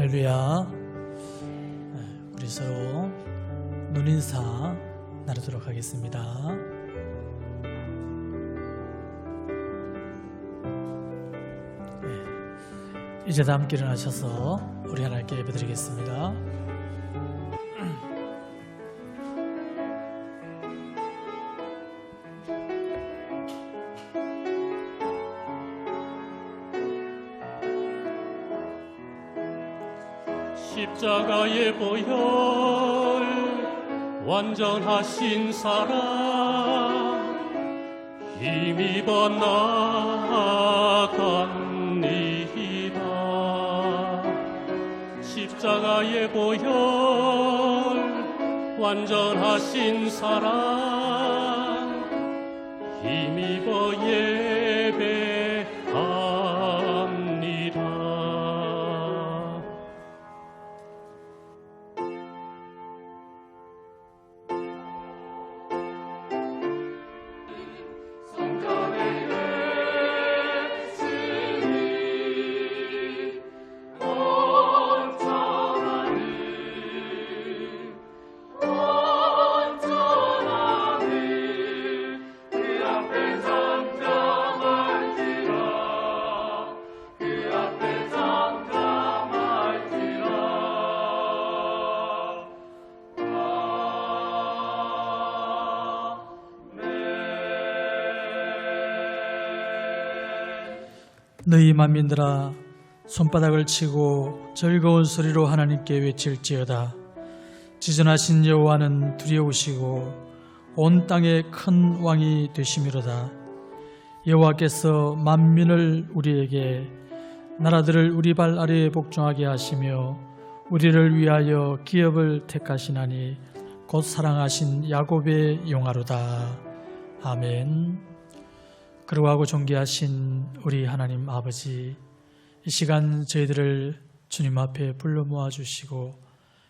할렐루야. 우리 서로 눈인사 나누도록 하겠습니다. 이제 다 함께 일어나셔서 우리 하나님께 예배드리겠습니다. 십자가의 보혈 완전하신 사랑 힘입어 나아갑니다. 십자가의 보혈 완전하신 사랑 힘입어 예배합니다. 너희 만민들아 손바닥을 치고 즐거운 소리로 하나님께 외칠지어다. 지존하신 여호와는 두려우시고 온 땅의 큰 왕이 되심이로다. 여호와께서 만민을 우리에게 나라들을 우리 발 아래에 복종하게 하시며 우리를 위하여 기업을 택하시나니 곧 사랑하신 야곱의 용화로다. 아멘. 거룩하고 존귀하신 우리 하나님 아버지, 이 시간 저희들을 주님 앞에 불러 모아주시고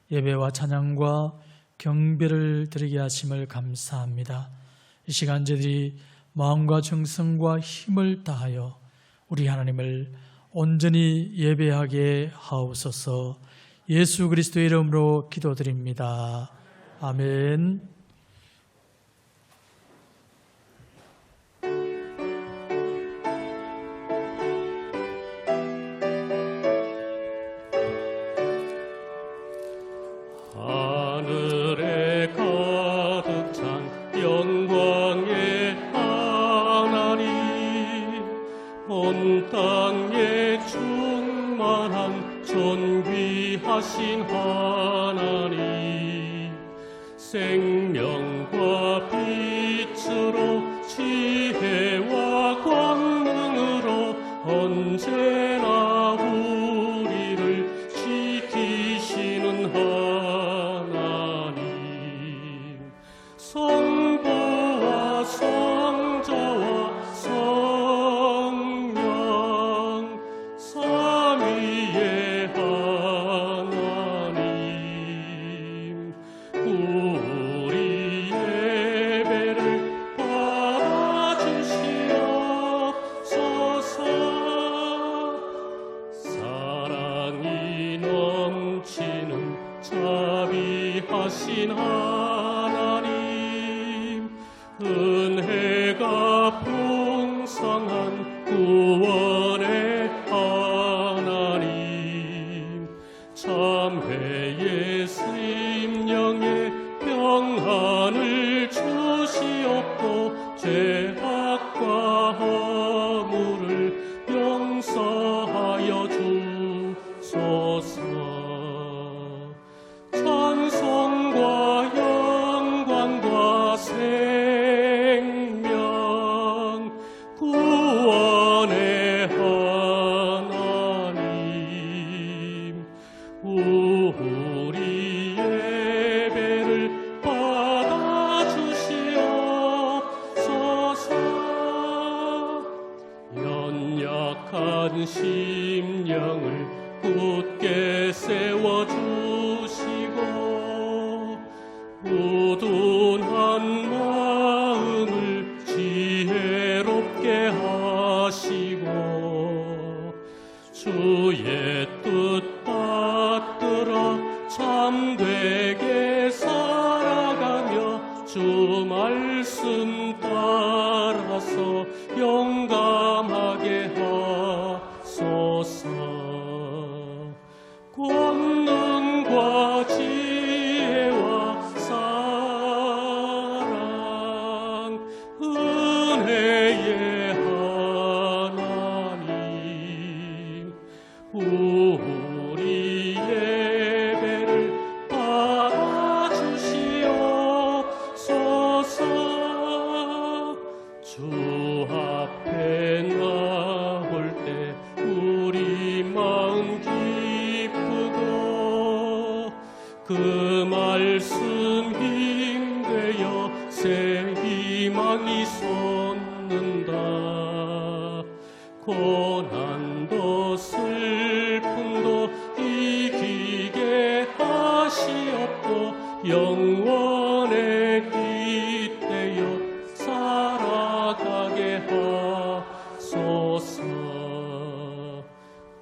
예배와 찬양과 경배를 드리게 하심을 감사합니다. 이 시간 저희들이 마음과 정성과 힘을 다하여 우리 하나님을 온전히 예배하게 하옵소서. 예수 그리스도의 이름으로 기도드립니다. 아멘. 하늘에 가득 찬 영광의 하나님, 온 땅에 충만한 존귀하신 하나님, 생명과 빛으로 지혜와 광명으로 언제나 우리를 지키시는 하나님, 성부와 성자와 성령 삼위의 하나님, 우리 예배를 받아주시옵소서. 사랑이 넘치는 자비하신 하나님, 은혜가 풍성한 구원의 하나님, 참회의 심령에 평안을 주시옵고 죄악과 허물을 용서하여 주소서. 찬송과 영광과 생명 구원의 하나님, 우리 예배를 받아주시옵소서. 연약한 심령을 굳게 세워주시고 우둔한 마음을 지혜롭게 하시고 주의 뜻 많이 솟는다. 고난도 슬픔도 이기게 하시옵고 영원에 깃대어 살아가게 하소서.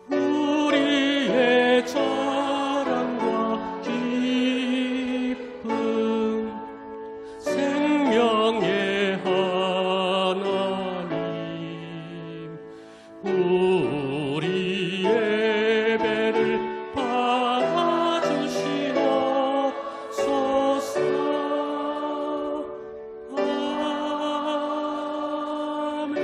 우리의 자랑과 기쁨 생명의 하나님, 우리 예배를 받아주시옵소서. 아멘.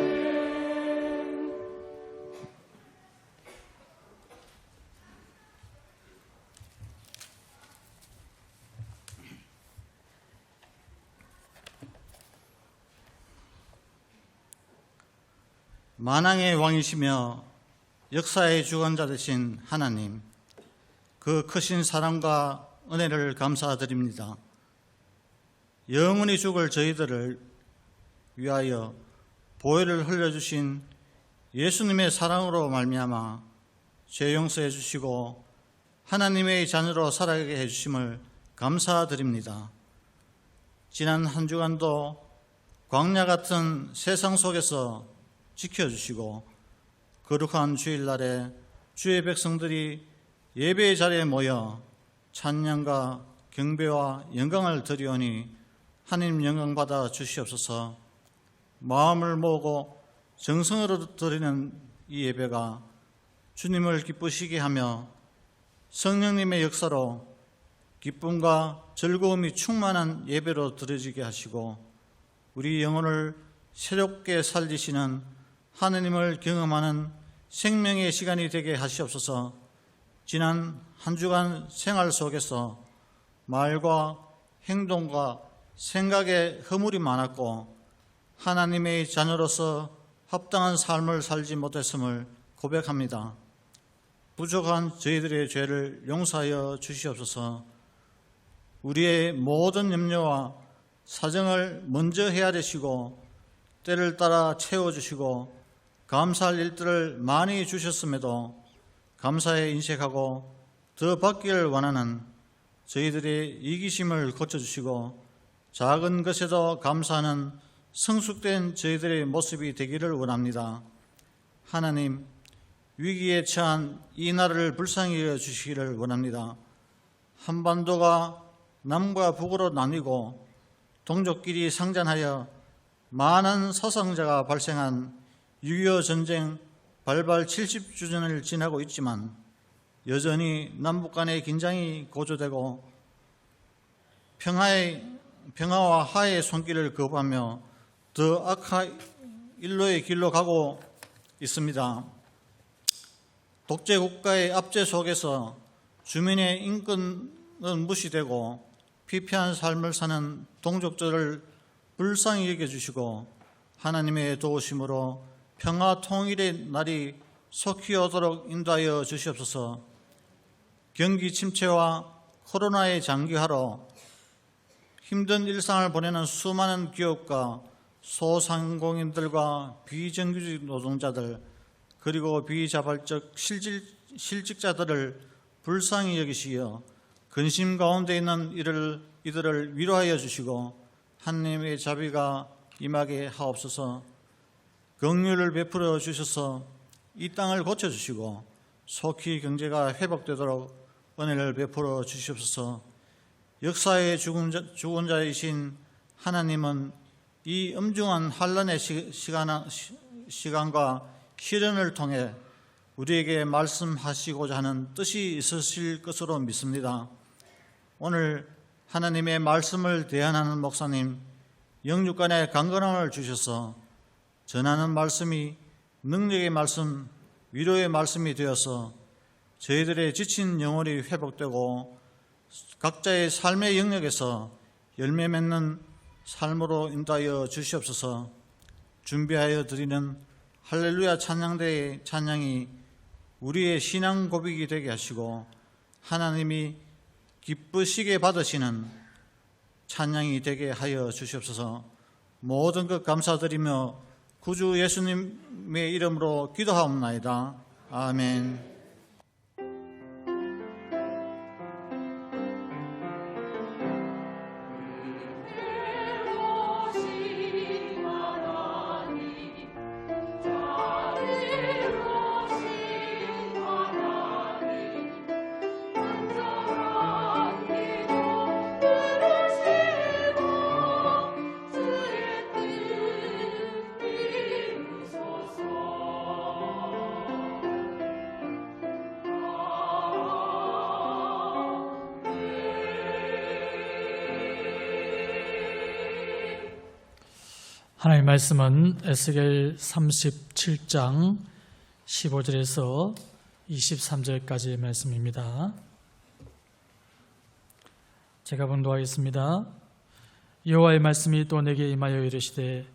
만왕의 왕이시며 역사의 주관자 되신 하나님, 그 크신 사랑과 은혜를 감사드립니다. 영원히 죽을 저희들을 위하여 보혈을 흘려주신 예수님의 사랑으로 말미암아 죄 용서해 주시고 하나님의 자녀로 살아가게 해주심을 감사드립니다. 지난 한 주간도 광야 같은 세상 속에서 지켜주시고 거룩한 주일날에 주의 백성들이 예배의 자리에 모여 찬양과 경배와 영광을 드리오니 하나님 영광 받아 주시옵소서. 마음을 모으고 정성으로 드리는 이 예배가 주님을 기쁘시게 하며 성령님의 역사로 기쁨과 즐거움이 충만한 예배로 드려지게 하시고 우리 영혼을 새롭게 살리시는 하느님을 경험하는 생명의 시간이 되게 하시옵소서. 지난 한 주간 생활 속에서 말과 행동과 생각에 허물이 많았고 하나님의 자녀로서 합당한 삶을 살지 못했음을 고백합니다. 부족한 저희들의 죄를 용서하여 주시옵소서. 우리의 모든 염려와 사정을 먼저 헤아리시고 때를 따라 채워주시고 감사할 일들을 많이 주셨음에도 감사에 인색하고 더 받기를 원하는 저희들의 이기심을 고쳐주시고 작은 것에도 감사하는 성숙된 저희들의 모습이 되기를 원합니다. 하나님, 위기에 처한 이 나라를 불쌍히 여겨주시기를 원합니다. 한반도가 남과 북으로 나뉘고 동족끼리 상전하여 많은 사상자가 발생한 6.25 전쟁 발발 70주년을 지나고 있지만 여전히 남북 간의 긴장이 고조되고 평화와 화해의 손길을 거부하며 더 악한 일로의 길로 가고 있습니다. 독재 국가의 압제 속에서 주민의 인권은 무시되고 피폐한 삶을 사는 동족들을 불쌍히 여겨주시고 하나님의 도우심으로 평화 통일의 날이 속히 오도록 인도하여 주시옵소서. 경기 침체와 코로나의 장기화로 힘든 일상을 보내는 수많은 기업과 소상공인들과 비정규직 노동자들 그리고 비자발적 실직자들을 불쌍히 여기시어 근심 가운데 있는 이들을 위로하여 주시고 하나님의 자비가 임하게 하옵소서. 긍휼을 베풀어 주셔서 이 땅을 고쳐주시고 속히 경제가 회복되도록 은혜를 베풀어 주시옵소서. 역사의 주권자이신 하나님은 이 엄중한 환난의 시간과 시련을 통해 우리에게 말씀하시고자 하는 뜻이 있으실 것으로 믿습니다. 오늘 하나님의 말씀을 대안하는 목사님 영육간의 강건함을 주셔서 전하는 말씀이 능력의 말씀, 위로의 말씀이 되어서 저희들의 지친 영혼이 회복되고 각자의 삶의 영역에서 열매 맺는 삶으로 인도하여 주시옵소서. 준비하여 드리는 할렐루야 찬양대의 찬양이 우리의 신앙 고백이 되게 하시고 하나님이 기쁘시게 받으시는 찬양이 되게 하여 주시옵소서. 모든 것 감사드리며 구주 예수님의 이름으로 기도하옵나이다. 아멘. 하나님의 말씀은 에스겔 37장 15절에서 23절까지의 말씀입니다. 제가 봉독하겠습니다. 여호와의 말씀이 또 내게 임하여 이르시되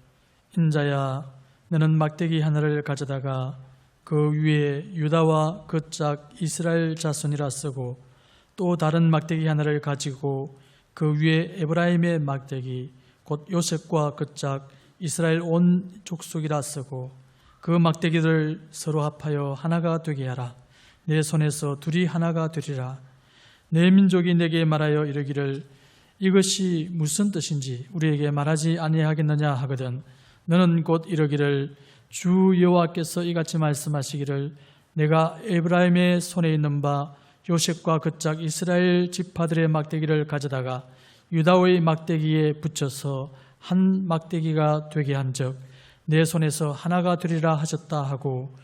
인자야 너는 막대기 하나를 가져다가 그 위에 유다와 그 짝 이스라엘 자손이라 쓰고 또 다른 막대기 하나를 가지고 그 위에 에브라임의 막대기 곧 요셉과 그 짝 이스라엘 온 족속이라 쓰고 그 막대기를 서로 합하여 하나가 되게 하라. 내 손에서 둘이 하나가 되리라. 내 민족이 내게 말하여 이르기를 이것이 무슨 뜻인지 우리에게 말하지 아니하겠느냐 하거든 너는 곧 이르기를 주 여호와께서 이같이 말씀하시기를 내가 에브라임의 손에 있는 바 요셉과 그 짝 이스라엘 지파들의 막대기를 가져다가 유다의 막대기에 붙여서 한 막대기가 되게 한즉 내 손에서 하나가 되리라 하셨다 하고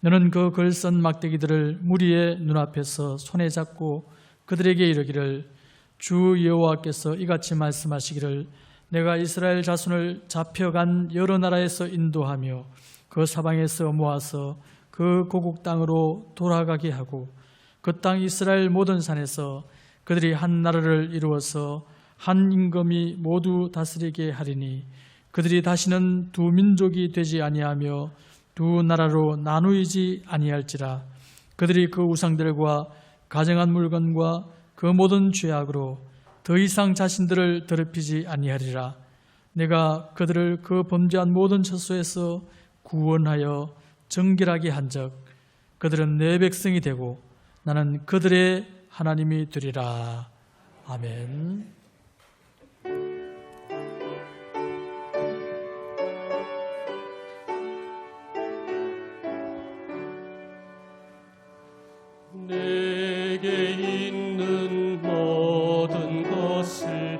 너는 그 글 쓴 막대기들을 무리의 눈앞에서 손에 잡고 그들에게 이르기를 주 여호와께서 이같이 말씀하시기를 내가 이스라엘 자손을 잡혀간 여러 나라에서 인도하며 그 사방에서 모아서 그 고국 땅으로 돌아가게 하고 그 땅 이스라엘 모든 산에서 그들이 한 나라를 이루어서 한 임금이 모두 다스리게 하리니 그들이 다시는 두 민족이 되지 아니하며 두 나라로 나누이지 아니할지라. 그들이 그 우상들과 가정한 물건과 그 모든 죄악으로 더 이상 자신들을 더럽히지 아니하리라. 내가 그들을 그 범죄한 모든 처소에서 구원하여 정결하게 한즉 그들은 내 백성이 되고 나는 그들의 하나님이 되리라. 아멘. 내게 있는 모든 것을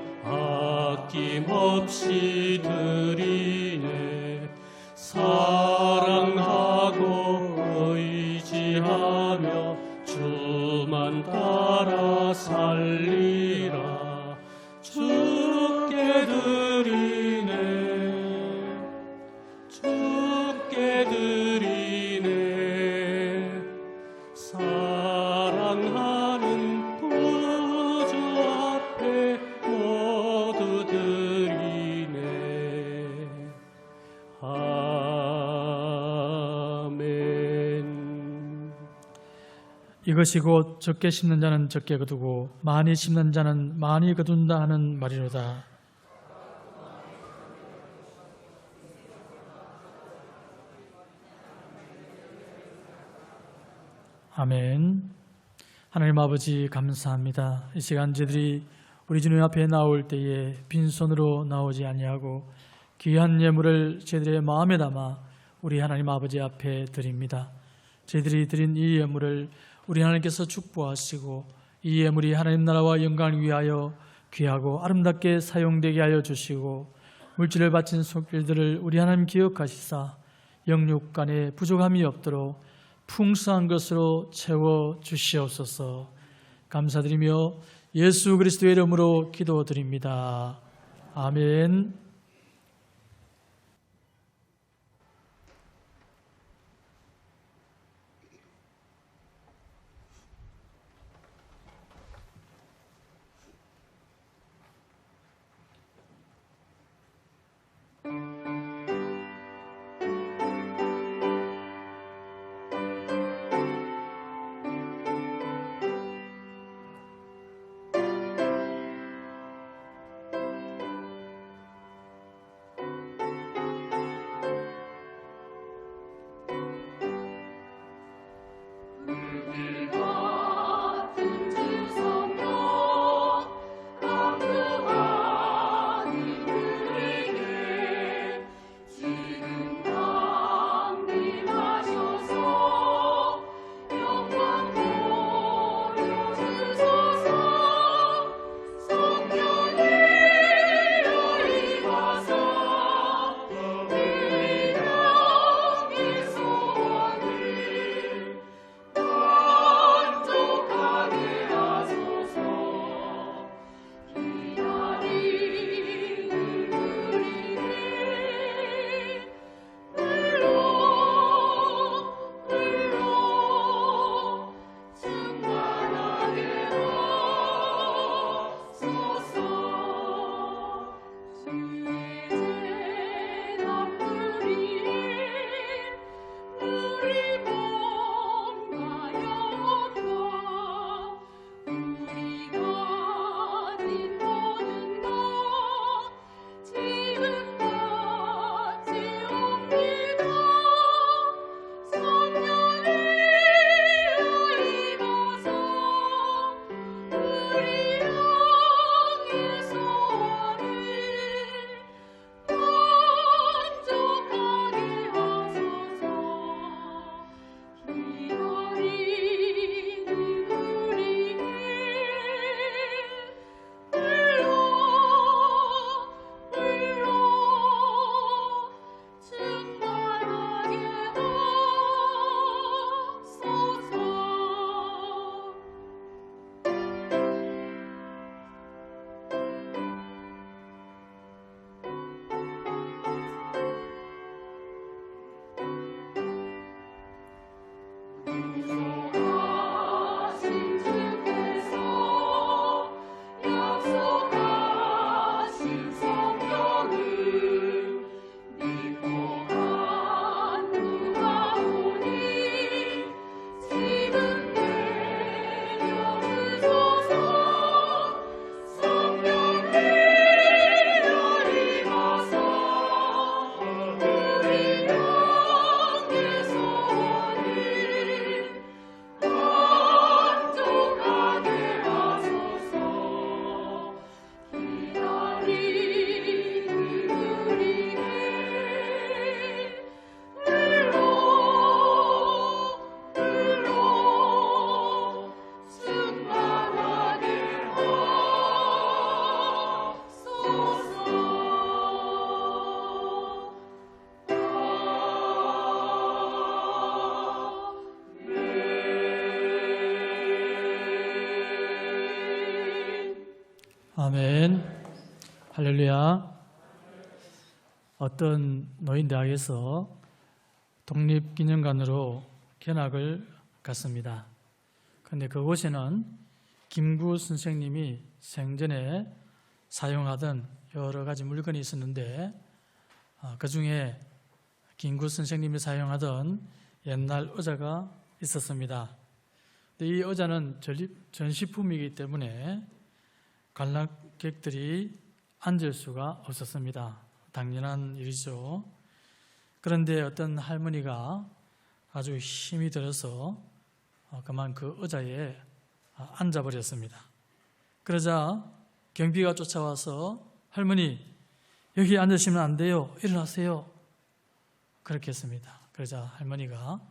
아낌없이 드리네. 사랑하고 의지하며 주만 따라 살리라. 주께 드리네. 주께 드리네. 사랑하는 구주 앞에 모두 드리네. 아멘. 이것이 곧 적게 심는 자는 적게 거두고 많이 심는 자는 많이 거둔다 하는 말이로다. 아멘. 하나님 아버지 감사합니다. 이 시간 저희들이 우리 주님 앞에 나올 때에 빈손으로 나오지 아니하고 귀한 예물을 저희들의 마음에 담아 우리 하나님 아버지 앞에 드립니다. 저희들이 드린 이 예물을 우리 하나님께서 축복하시고 이 예물이 하나님 나라와 영광을 위하여 귀하고 아름답게 사용되게 하여 주시고 물질을 바친 손길들을 우리 하나님 기억하시사 영육 간에 부족함이 없도록 풍성한 것으로 채워 주시옵소서. 감사드리며 예수 그리스도의 이름으로 기도드립니다. 아멘. 아멘. 할렐루야. 어떤 노인대학에서 독립기념관으로 견학을 갔습니다. 그런데 그곳에는 김구 선생님이 생전에 사용하던 여러 가지 물건이 있었는데 그 중에 김구 선생님이 사용하던 옛날 의자가 있었습니다. 근데 이 의자는 전시품이기 때문에 관람객들이 앉을 수가 없었습니다. 당연한 일이죠. 그런데 어떤 할머니가 아주 힘이 들어서 그만 그 의자에 앉아버렸습니다. 그러자 경비가 쫓아와서 할머니 여기 앉으시면 안 돼요. 일어나세요. 그렇게 했습니다. 그러자 할머니가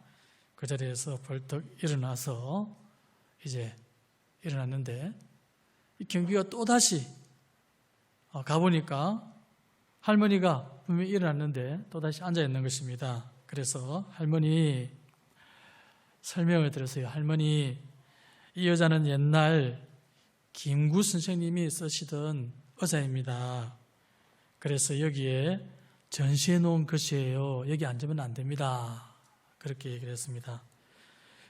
그 자리에서 벌떡 일어나서 이제 일어났는데 이 경비가 또다시 가보니까 할머니가 분명히 일어났는데 또다시 앉아있는 것입니다. 그래서 할머니 설명을 들었어요. 할머니 이 여자는 옛날 김구 선생님이 쓰시던 의자입니다. 그래서 여기에 전시해 놓은 것이에요. 여기 앉으면 안 됩니다. 그렇게 얘기를 했습니다.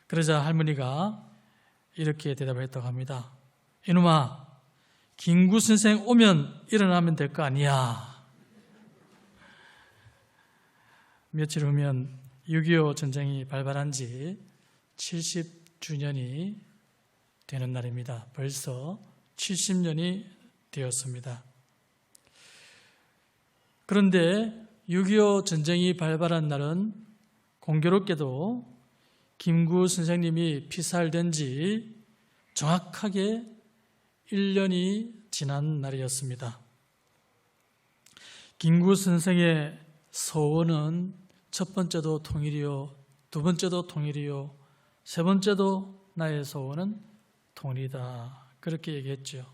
그러자 할머니가 이렇게 대답을 했다고 합니다. 이놈아, 김구 선생 오면 일어나면 될 거 아니야. 며칠 후면 6.25 전쟁이 발발한 지 70주년이 되는 날입니다. 벌써 70년이 되었습니다. 그런데 6.25 전쟁이 발발한 날은 공교롭게도 김구 선생님이 피살된 지 정확하게 1년이 지난 날이었습니다. 김구 선생의 소원은 첫 번째도 통일이요, 두 번째도 통일이요, 세 번째도 나의 소원은 통일이다. 그렇게 얘기했죠.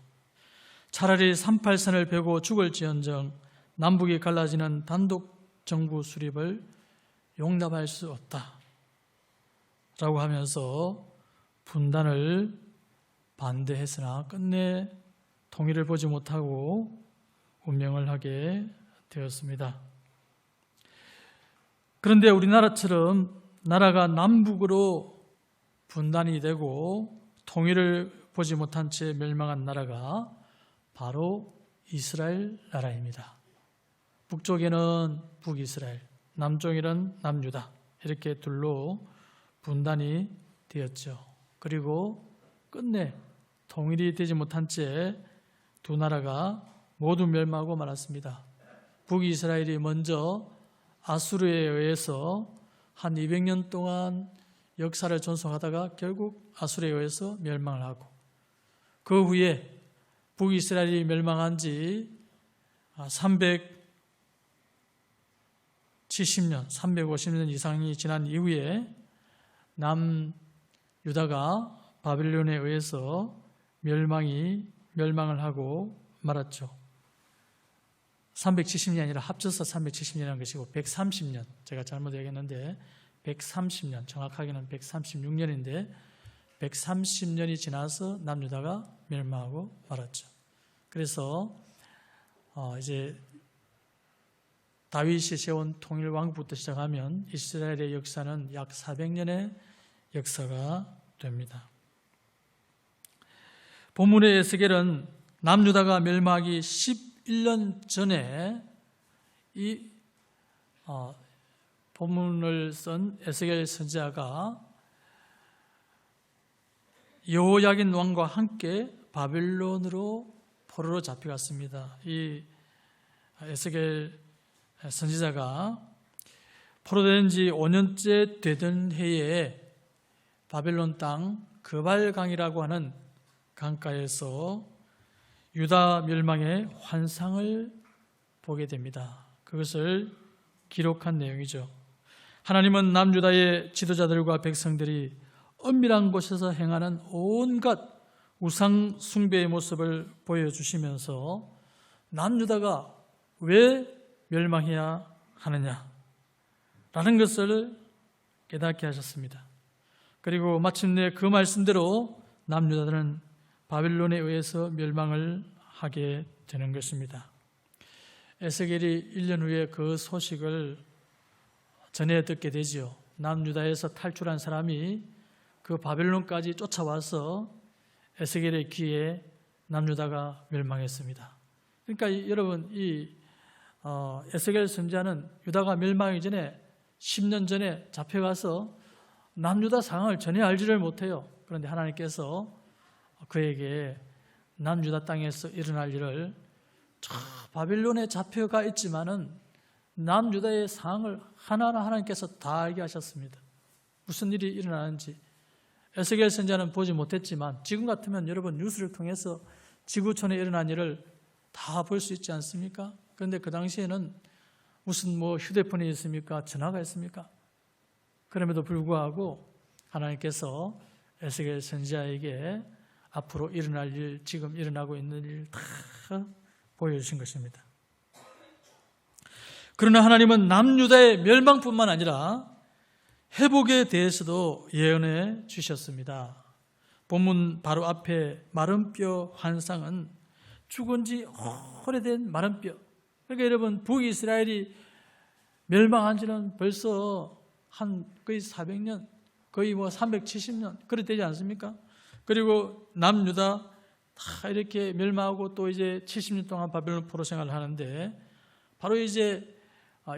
차라리 38선을 베고 죽을지언정 남북이 갈라지는 단독 정부 수립을 용납할 수 없다. 라고 하면서 분단을 반대했으나 끝내 통일을 보지 못하고 운명을 하게 되었습니다. 그런데 우리나라처럼 나라가 남북으로 분단이 되고 통일을 보지 못한 채 멸망한 나라가 바로 이스라엘 나라입니다. 북쪽에는 북이스라엘, 남쪽에는 남유다 이렇게 둘로 분단이 되었죠. 그리고 끝내 통일이 되지 못한 채 두 나라가 모두 멸망하고 말았습니다. 북이스라엘이 먼저 아수르에 의해서 한 200년 동안 역사를 전속하다가 결국 아수르에 의해서 멸망을 하고 그 후에 북이스라엘이 멸망한 지 370년, 350년 이상이 지난 이후에 남유다가 바벨론에 의해서 멸망을 하고 말았죠. 370년이 아니라 합쳐서 370년이라는 것이고 130년, 제가 잘못 얘기했는데 130년, 정확하게는 136년인데 130년이 지나서 남유다가 멸망하고 말았죠. 그래서 이제 다윗이 세운 통일왕국부터 시작하면 이스라엘의 역사는 약 400년의 역사가 됩니다. 본문의 에스겔은 남유다가 멸망하기 11년 전에 이 본문을 쓴 에스겔 선지자가 여호야긴 왕과 함께 바벨론으로 포로로 잡혀갔습니다. 이 에스겔 선지자가 포로된 지 5년째 되던 해에 바벨론 땅 그발강이라고 하는 강가에서 유다 멸망의 환상을 보게 됩니다. 그것을 기록한 내용이죠. 하나님은 남유다의 지도자들과 백성들이 엄밀한 곳에서 행하는 온갖 우상 숭배의 모습을 보여주시면서 남유다가 왜 멸망해야 하느냐라는 것을 깨닫게 하셨습니다. 그리고 마침내 그 말씀대로 남유다들은 바벨론에 의해서 멸망을 하게 되는 것입니다. 에스겔이 1년 후에 그 소식을 전해 듣게 되지요. 남유다에서 탈출한 사람이 그 바벨론까지 쫓아와서 에스겔의 귀에 남유다가 멸망했습니다. 그러니까 여러분, 이 에스겔 선지자는 유다가 멸망하기 전에 10년 전에 잡혀가서 남유다 상황을 전혀 알지를 못해요. 그런데 하나님께서 그에게 남유다 땅에서 일어날 일을, 저 바벨론에 잡혀가 있지만은 남유다의 상황을 하나하나 하나님께서 다 알게 하셨습니다. 무슨 일이 일어나는지 에스겔 선지자는 보지 못했지만 지금 같으면 여러분 뉴스를 통해서 지구촌에 일어난 일을 다 볼 수 있지 않습니까? 그런데 그 당시에는 무슨 휴대폰이 있습니까? 전화가 있습니까? 그럼에도 불구하고 하나님께서 에스겔 선지자에게 앞으로 일어날 일, 지금 일어나고 있는 일 다 보여주신 것입니다. 그러나 하나님은 남유다의 멸망뿐만 아니라 회복에 대해서도 예언해 주셨습니다. 본문 바로 앞에 마른 뼈 환상은 죽은 지 오래된 마른 뼈. 그러니까 여러분, 북이스라엘이 멸망한 지는 벌써 거의 400년, 거의 370년 그렇게 되지 않습니까? 그리고 남유다 다 이렇게 멸망하고 또 이제 70년 동안 바벨론 포로 생활을 하는데, 바로 이제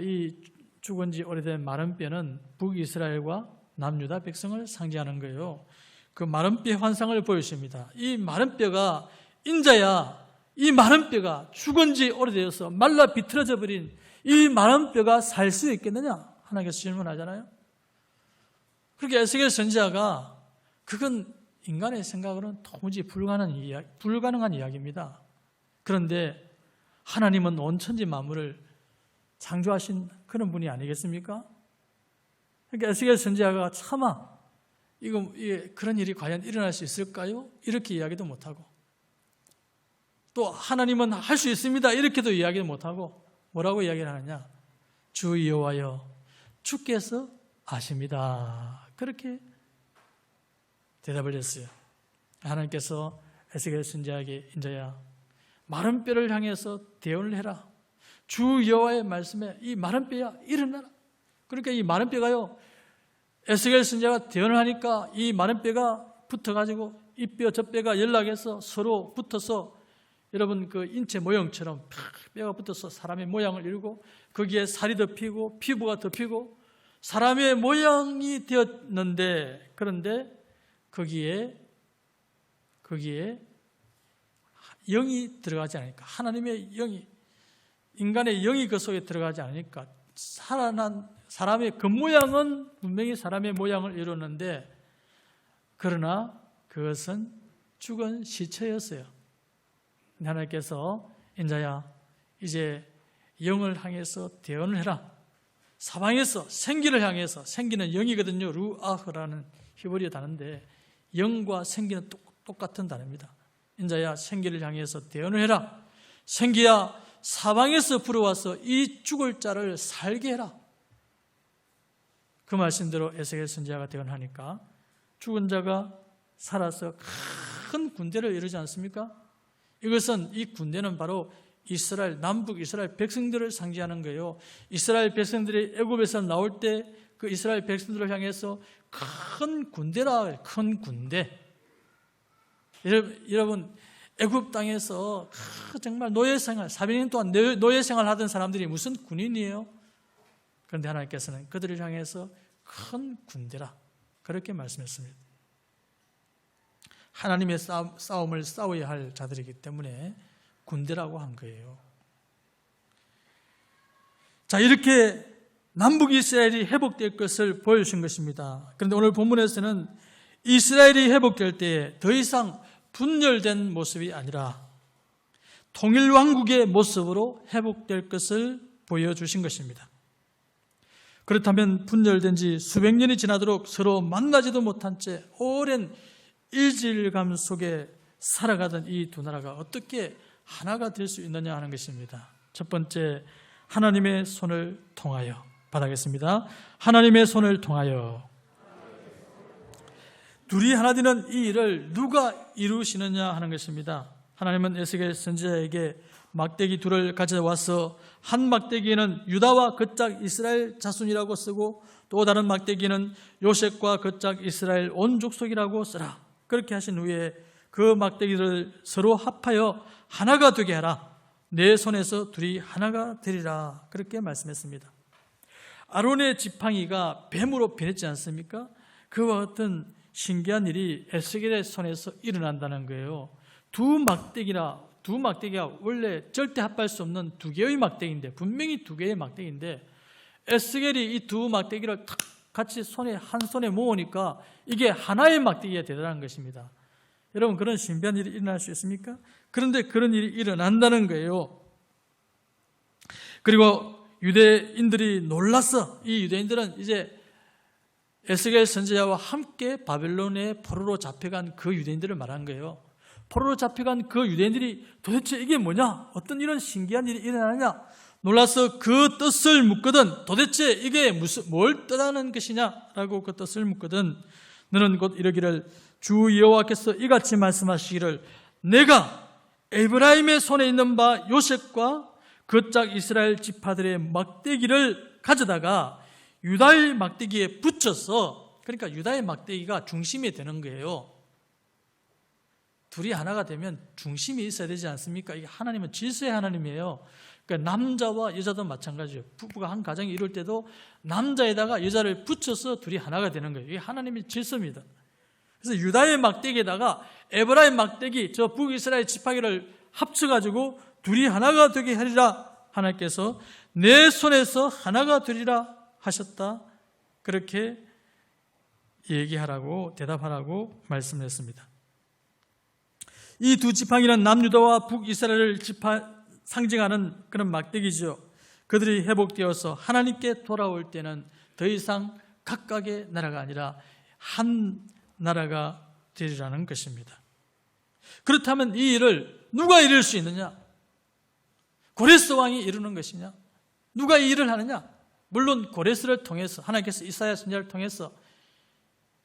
이 죽은 지 오래된 마른 뼈는 북이스라엘과 남유다 백성을 상징하는 거예요. 그 마른 뼈 환상을 보여줍니다. 이 마른 뼈가 인자야, 이 마른 뼈가 죽은 지 오래되어서 말라 비틀어져 버린 이 마른 뼈가 살 수 있겠느냐? 하나님께서 질문하잖아요. 그렇게 에스겔 선지자가 그건 인간의 생각으로는 도무지 불가능한 이야기입니다. 그런데 하나님은 온 천지 만물을 창조하신 그런 분이 아니겠습니까? 그러니까 에스겔 선지자가 차마 그런 일이 과연 일어날 수 있을까요? 이렇게 이야기도 못하고, 또 하나님은 할 수 있습니다 이렇게도 이야기도 못하고 뭐라고 이야기를 하느냐? 주 여호와여, 주께서 아십니다. 그렇게 대답을 했어요. 하나님께서 에스겔 선지자에게 인자야, 마른 뼈를 향해서 대언을 해라. 주 여호와의 말씀에 이 마른 뼈야 일어나라. 그러니까 이 마른 뼈가요, 에스겔 선지자가 대언을 하니까 이 마른 뼈가 붙어가지고 이 뼈 저 뼈가 연락해서 서로 붙어서 여러분 그 인체 모형처럼 뼈가 붙어서 사람의 모양을 이루고 거기에 살이 덮이고 피부가 덮이고 사람의 모양이 되었는데, 그런데 거기에 영이 들어가지 않으니까, 하나님의 영이, 인간의 영이 그 속에 들어가지 않으니까 살아난 사람의 겉모양은 분명히 사람의 모양을 이루었는데, 그러나 그것은 죽은 시체였어요. 하나님께서 인자야, 이제 영을 향해서 대언을 해라. 사방에서 생기를 향해서, 생기는 영이거든요. 루아흐라는 히브리어 단어인데 영과 생기는 똑같은 단어입니다. 인자야, 생기를 향해서 대언을 해라. 생기야, 사방에서 불어와서 이 죽을 자를 살게 해라. 그 말씀대로 에스겔 선지자가 대언하니까 죽은 자가 살아서 큰 군대를 이루지 않습니까? 이것은, 이 군대는 바로 이스라엘, 남북 이스라엘 백성들을 상징하는 거예요. 이스라엘 백성들이 애굽에서 나올 때 그 이스라엘 백성들을 향해서 큰 군대라, 큰 군대. 여러분, 애굽 땅에서 정말 노예생활, 400년 동안 노예생활 하던 사람들이 무슨 군인이에요? 그런데 하나님께서는 그들을 향해서 큰 군대라, 그렇게 말씀했습니다. 하나님의 싸움을 싸워야 할 자들이기 때문에 군대라고 한 거예요. 자, 이렇게 남북 이스라엘이 회복될 것을 보여주신 것입니다. 그런데 오늘 본문에서는 이스라엘이 회복될 때에 더 이상 분열된 모습이 아니라 통일왕국의 모습으로 회복될 것을 보여주신 것입니다. 그렇다면 분열된 지 수백 년이 지나도록 서로 만나지도 못한 채 오랜 일질감 속에 살아가던 이 두 나라가 어떻게 하나가 될 수 있느냐 하는 것입니다. 첫 번째, 하나님의 손을 통하여. 받아겠습니다. 하나님의 손을 통하여. 둘이 하나 되는 이 일을 누가 이루시느냐 하는 것입니다. 하나님은 에스겔 선지자에게 막대기 둘을 가져와서 한 막대기에는 유다와 그 짝 이스라엘 자손이라고 쓰고 또 다른 막대기는 요셉과 그 짝 이스라엘 온 족속이라고 쓰라. 그렇게 하신 후에 그 막대기를 서로 합하여 하나가 되게 하라. 내 손에서 둘이 하나가 되리라. 그렇게 말씀했습니다. 아론의 지팡이가 뱀으로 변했지 않습니까? 그와 같은 신기한 일이 에스겔의 손에서 일어난다는 거예요. 두 막대기가 원래 절대 합할 수 없는 두 개의 막대기인데, 분명히 두 개의 막대기인데 에스겔이 이 두 막대기를 탁 같이 한 손에 모으니까 이게 하나의 막대기가 되더라는 것입니다. 여러분, 그런 신비한 일이 일어날 수 있습니까? 그런데 그런 일이 일어난다는 거예요. 그리고 유대인들이 놀랐어. 이 유대인들은 이제 에스겔 선지자와 함께 바벨론의 포로로 잡혀간 그 유대인들을 말한 거예요. 포로로 잡혀간 그 유대인들이 도대체 이게 뭐냐? 어떤 이런 신기한 일이 일어나느냐? 놀라서 그 뜻을 묻거든. 도대체 이게 뭘 뜻하는 것이냐라고 그 뜻을 묻거든. 너는 곧 이르기를 주 여호와께서 이같이 말씀하시기를 내가 에브라임의 손에 있는 바 요셉과 그 짝 이스라엘 지파들의 막대기를 가져다가 유다의 막대기에 붙여서, 그러니까 유다의 막대기가 중심이 되는 거예요. 둘이 하나가 되면 중심이 있어야 되지 않습니까? 이게 하나님은 질서의 하나님이에요. 그러니까 남자와 여자도 마찬가지예요. 부부가 한 가정이 이룰 때도 남자에다가 여자를 붙여서 둘이 하나가 되는 거예요. 이게 하나님의 질서입니다. 그래서 유다의 막대기에다가 에브라임 막대기, 저 북이스라엘 지파기를 합쳐가지고 둘이 하나가 되게 하리라. 하나님께서 내 손에서 하나가 되리라 하셨다. 그렇게 얘기하라고, 대답하라고 말씀했습니다. 이 두 지팡이는 남유다와 북이스라엘을 상징하는 그런 막대기죠. 그들이 회복되어서 하나님께 돌아올 때는 더 이상 각각의 나라가 아니라 한 나라가 되리라는 것입니다. 그렇다면 이 일을 누가 이룰 수 있느냐? 고레스 왕이 이루는 것이냐? 누가 이 일을 하느냐? 물론 고레스를 통해서, 하나님께서 이사야 선지자를 통해서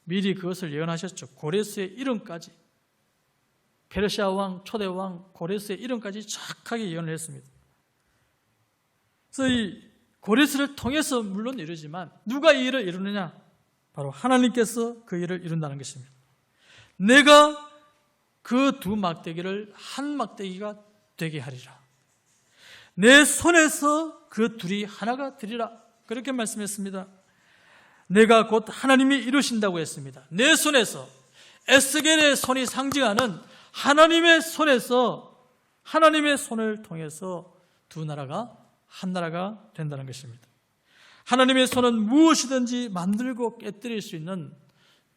미리 그것을 예언하셨죠. 고레스의 이름까지, 페르시아 왕, 초대 왕 고레스의 이름까지 정확하게 예언을 했습니다. 그래서 이 고레스를 통해서 물론 이루지만 누가 이 일을 이루느냐? 바로 하나님께서 그 일을 이룬다는 것입니다. 내가 그 두 막대기를 한 막대기가 되게 하리라. 내 손에서 그 둘이 하나가 되리라. 그렇게 말씀했습니다. 내가 곧 하나님이 이루신다고 했습니다. 내 손에서, 에스겔의 손이 상징하는 하나님의 손에서, 하나님의 손을 통해서 두 나라가 한 나라가 된다는 것입니다. 하나님의 손은 무엇이든지 만들고 깨뜨릴 수 있는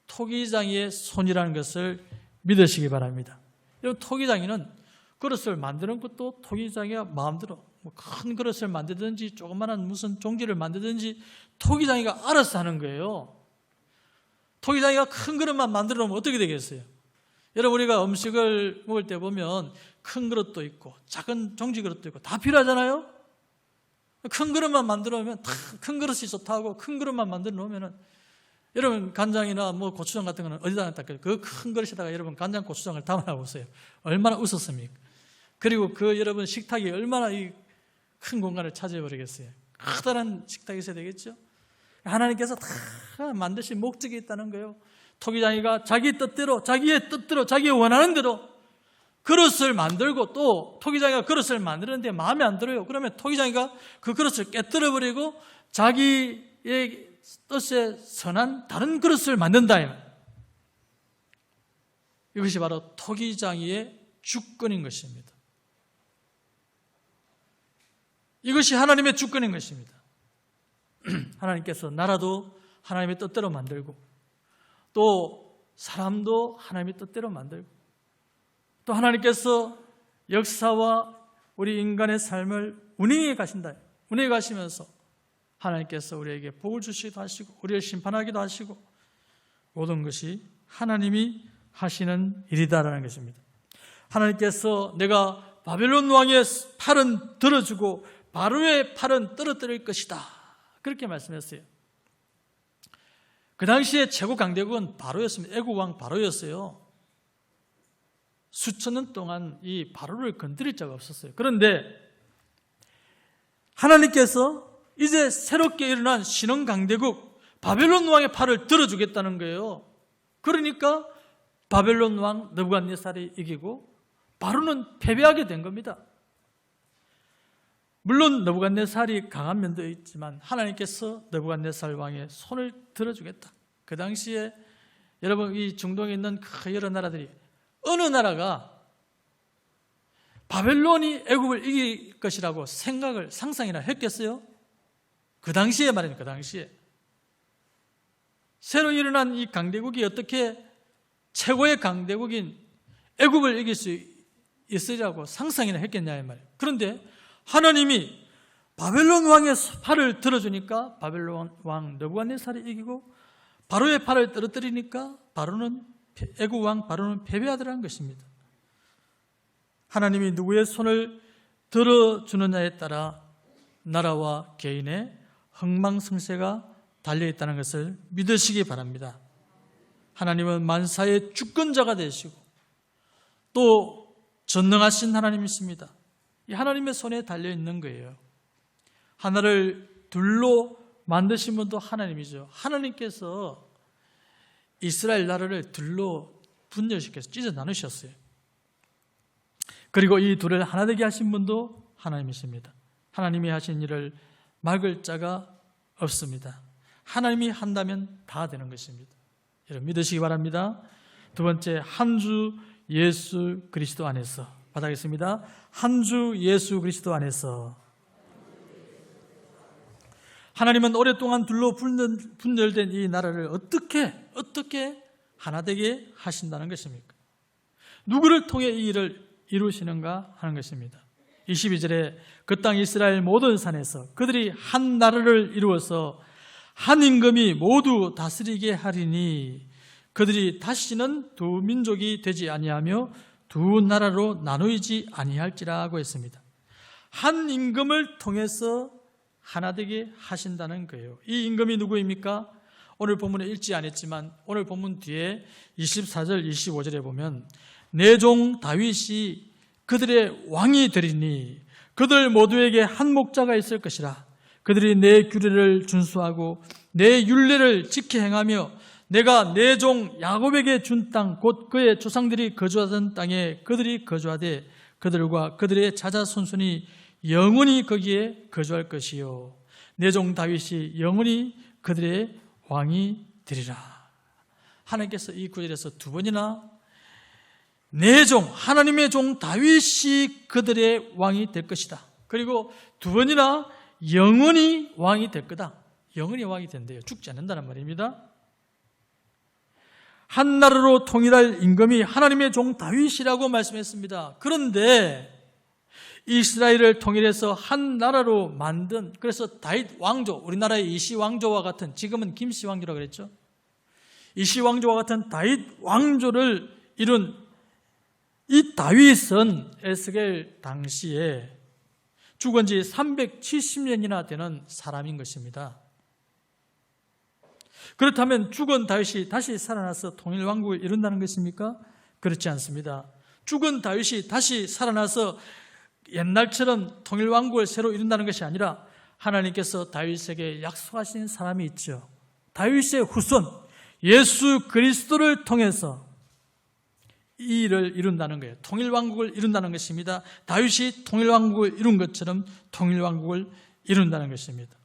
토기장이의 손이라는 것을 믿으시기 바랍니다. 여러분, 토기장이는 그릇을 만드는 것도 토기장이가 마음대로 큰 그릇을 만들든지 조그마한 무슨 종지를 만들든지 토기장이가 알아서 하는 거예요. 토기장이가 큰 그릇만 만들어 놓으면 어떻게 되겠어요? 여러분, 우리가 음식을 먹을 때 보면 큰 그릇도 있고 작은 종지 그릇도 있고 다 필요하잖아요. 큰 그릇만 만들어 놓으면 다 큰 그릇이 좋다고 큰 그릇만 만들어 놓으면은, 여러분 간장이나 뭐 고추장 같은 거는 어디다 닦아요? 그 큰 그릇에다가 여러분 간장 고추장을 담아 보세요. 얼마나 웃었습니까? 그리고 그 여러분 식탁이 얼마나 이 큰 공간을 차지해버리겠어요. 커다란 식탁이 있어야 되겠죠. 하나님께서 다 만드신 목적이 있다는 거예요. 토기장이가 자기의 뜻대로 자기 원하는 대로 그릇을 만들고, 또 토기장이가 그릇을 만드는데 마음에 안 들어요. 그러면 토기장이가 그 그릇을 깨뜨려버리고 자기의 뜻에 선한 다른 그릇을 만든다. 이것이 바로 토기장이의 주권인 것입니다. 이것이 하나님의 주권인 것입니다. 하나님께서 나라도 하나님의 뜻대로 만들고, 또 사람도 하나님의 뜻대로 만들고, 또 하나님께서 역사와 우리 인간의 삶을 운행해 가신다. 운행해 가시면서 하나님께서 우리에게 복을 주시기도 하시고 우리를 심판하기도 하시고, 모든 것이 하나님이 하시는 일이다라는 것입니다. 하나님께서 내가 바벨론 왕의 팔은 들어주고 바로의 팔은 떨어뜨릴 것이다, 그렇게 말씀했어요. 그 당시에 최고 강대국은 바로였습니다. 애국 왕 바로였어요. 수천 년 동안 이 바로를 건드릴 자가 없었어요. 그런데 하나님께서 이제 새롭게 일어난 신흥 강대국 바벨론 왕의 팔을 들어주겠다는 거예요. 그러니까 바벨론 왕 느부갓네살이 이기고 바로는 패배하게 된 겁니다. 물론 느부갓네살이 강한 면도 있지만 하나님께서 느부갓네살 왕의 손을 들어주겠다. 그 당시에 여러분 이 중동에 있는 그 여러 나라들이 어느 나라가 바벨론이 애굽을 이길 것이라고 상상이나 했겠어요? 그 당시에 말입니다. 그 당시에 새로 일어난 이 강대국이 어떻게 최고의 강대국인 애굽을 이길 수 있으리라고 상상이나 했겠냐 이 말이에요. 그런데 하나님이 바벨론 왕의 팔을 들어주니까 바벨론 왕 느부갓네살이 이기고 바로의 팔을 떨어뜨리니까 애굽 왕 바로는 패배하더라는 것입니다. 하나님이 누구의 손을 들어주느냐에 따라 나라와 개인의 흥망성쇠가 달려있다는 것을 믿으시기 바랍니다. 하나님은 만사의 주권자가 되시고 또 전능하신 하나님이십니다. 이 하나님의 손에 달려있는 거예요. 하나를 둘로 만드신 분도 하나님이죠. 하나님께서 이스라엘 나라를 둘로 분열시켜서 찢어 나누셨어요. 그리고 이 둘을 하나 되게 하신 분도 하나님이십니다. 하나님이 하신 일을 막을 자가 없습니다. 하나님이 한다면 다 되는 것입니다. 여러분 믿으시기 바랍니다. 두 번째, 한 주 예수 그리스도 안에서 받아겠습니다. 한 주 예수 그리스도 안에서 하나님은 오랫동안 둘로 분열된 이 나라를 어떻게 하나 되게 하신다는 것입니까? 누구를 통해 이 일을 이루시는가 하는 것입니다. 22절에 그 땅 이스라엘 모든 산에서 그들이 한 나라를 이루어서 한 임금이 모두 다스리게 하리니 그들이 다시는 두 민족이 되지 아니하며 두 나라로 나누이지 아니할지라고 했습니다. 한 임금을 통해서 하나 되게 하신다는 거예요. 이 임금이 누구입니까? 오늘 본문에 읽지 않았지만 오늘 본문 뒤에 24절 25절에 보면 내 종 다윗이 그들의 왕이 되리니 그들 모두에게 한 목자가 있을 것이라. 그들이 내 규례를 준수하고 내 율례를 지켜 행하며 내가 내 종 야곱에게 준 땅 곧 그의 조상들이 거주하던 땅에 그들이 거주하되 그들과 그들의 자자손손이 영원히 거기에 거주할 것이요 내 종 다윗이 영원히 그들의 왕이 되리라. 하나님께서 이 구절에서 두 번이나 내 종, 하나님의 종 다윗이 그들의 왕이 될 것이다. 그리고 두 번이나 영원히 왕이 될 거다. 영원히 왕이 된대요. 죽지 않는다는 말입니다. 한 나라로 통일할 임금이 하나님의 종 다윗이라고 말씀했습니다. 그런데 이스라엘을 통일해서 한 나라로 만든, 그래서 다윗 왕조, 우리나라의 이시 왕조와 같은, 지금은 김씨 왕조라고 그랬죠. 이시 왕조와 같은 다윗 왕조를 이룬 이 다윗은 에스겔 당시에 죽은 지 370년이나 되는 사람인 것입니다. 그렇다면 죽은 다윗이 다시 살아나서 통일왕국을 이룬다는 것입니까? 그렇지 않습니다. 죽은 다윗이 다시 살아나서 옛날처럼 통일왕국을 새로 이룬다는 것이 아니라 하나님께서 다윗에게 약속하신 사람이 있죠. 다윗의 후손 예수 그리스도를 통해서 이 일을 이룬다는 거예요. 통일왕국을 이룬다는 것입니다. 다윗이 통일왕국을 이룬 것처럼 통일왕국을 이룬다는 것입니다.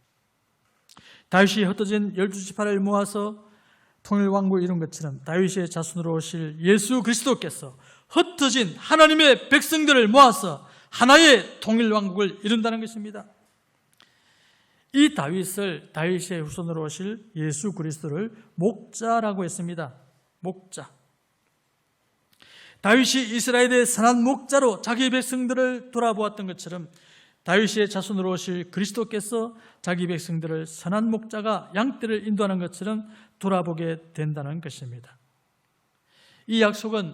다윗이 흩어진 12지파를 모아서 통일왕국을 이룬 것처럼 다윗의 자손으로 오실 예수 그리스도께서 흩어진 하나님의 백성들을 모아서 하나의 통일왕국을 이룬다는 것입니다. 이 다윗의 후손으로 오실 예수 그리스도를 목자라고 했습니다. 목자. 다윗이 이스라엘의 선한 목자로 자기 백성들을 돌아보았던 것처럼 다윗의 자손으로 오실 그리스도께서 자기 백성들을 선한 목자가 양떼를 인도하는 것처럼 돌아보게 된다는 것입니다. 이 약속은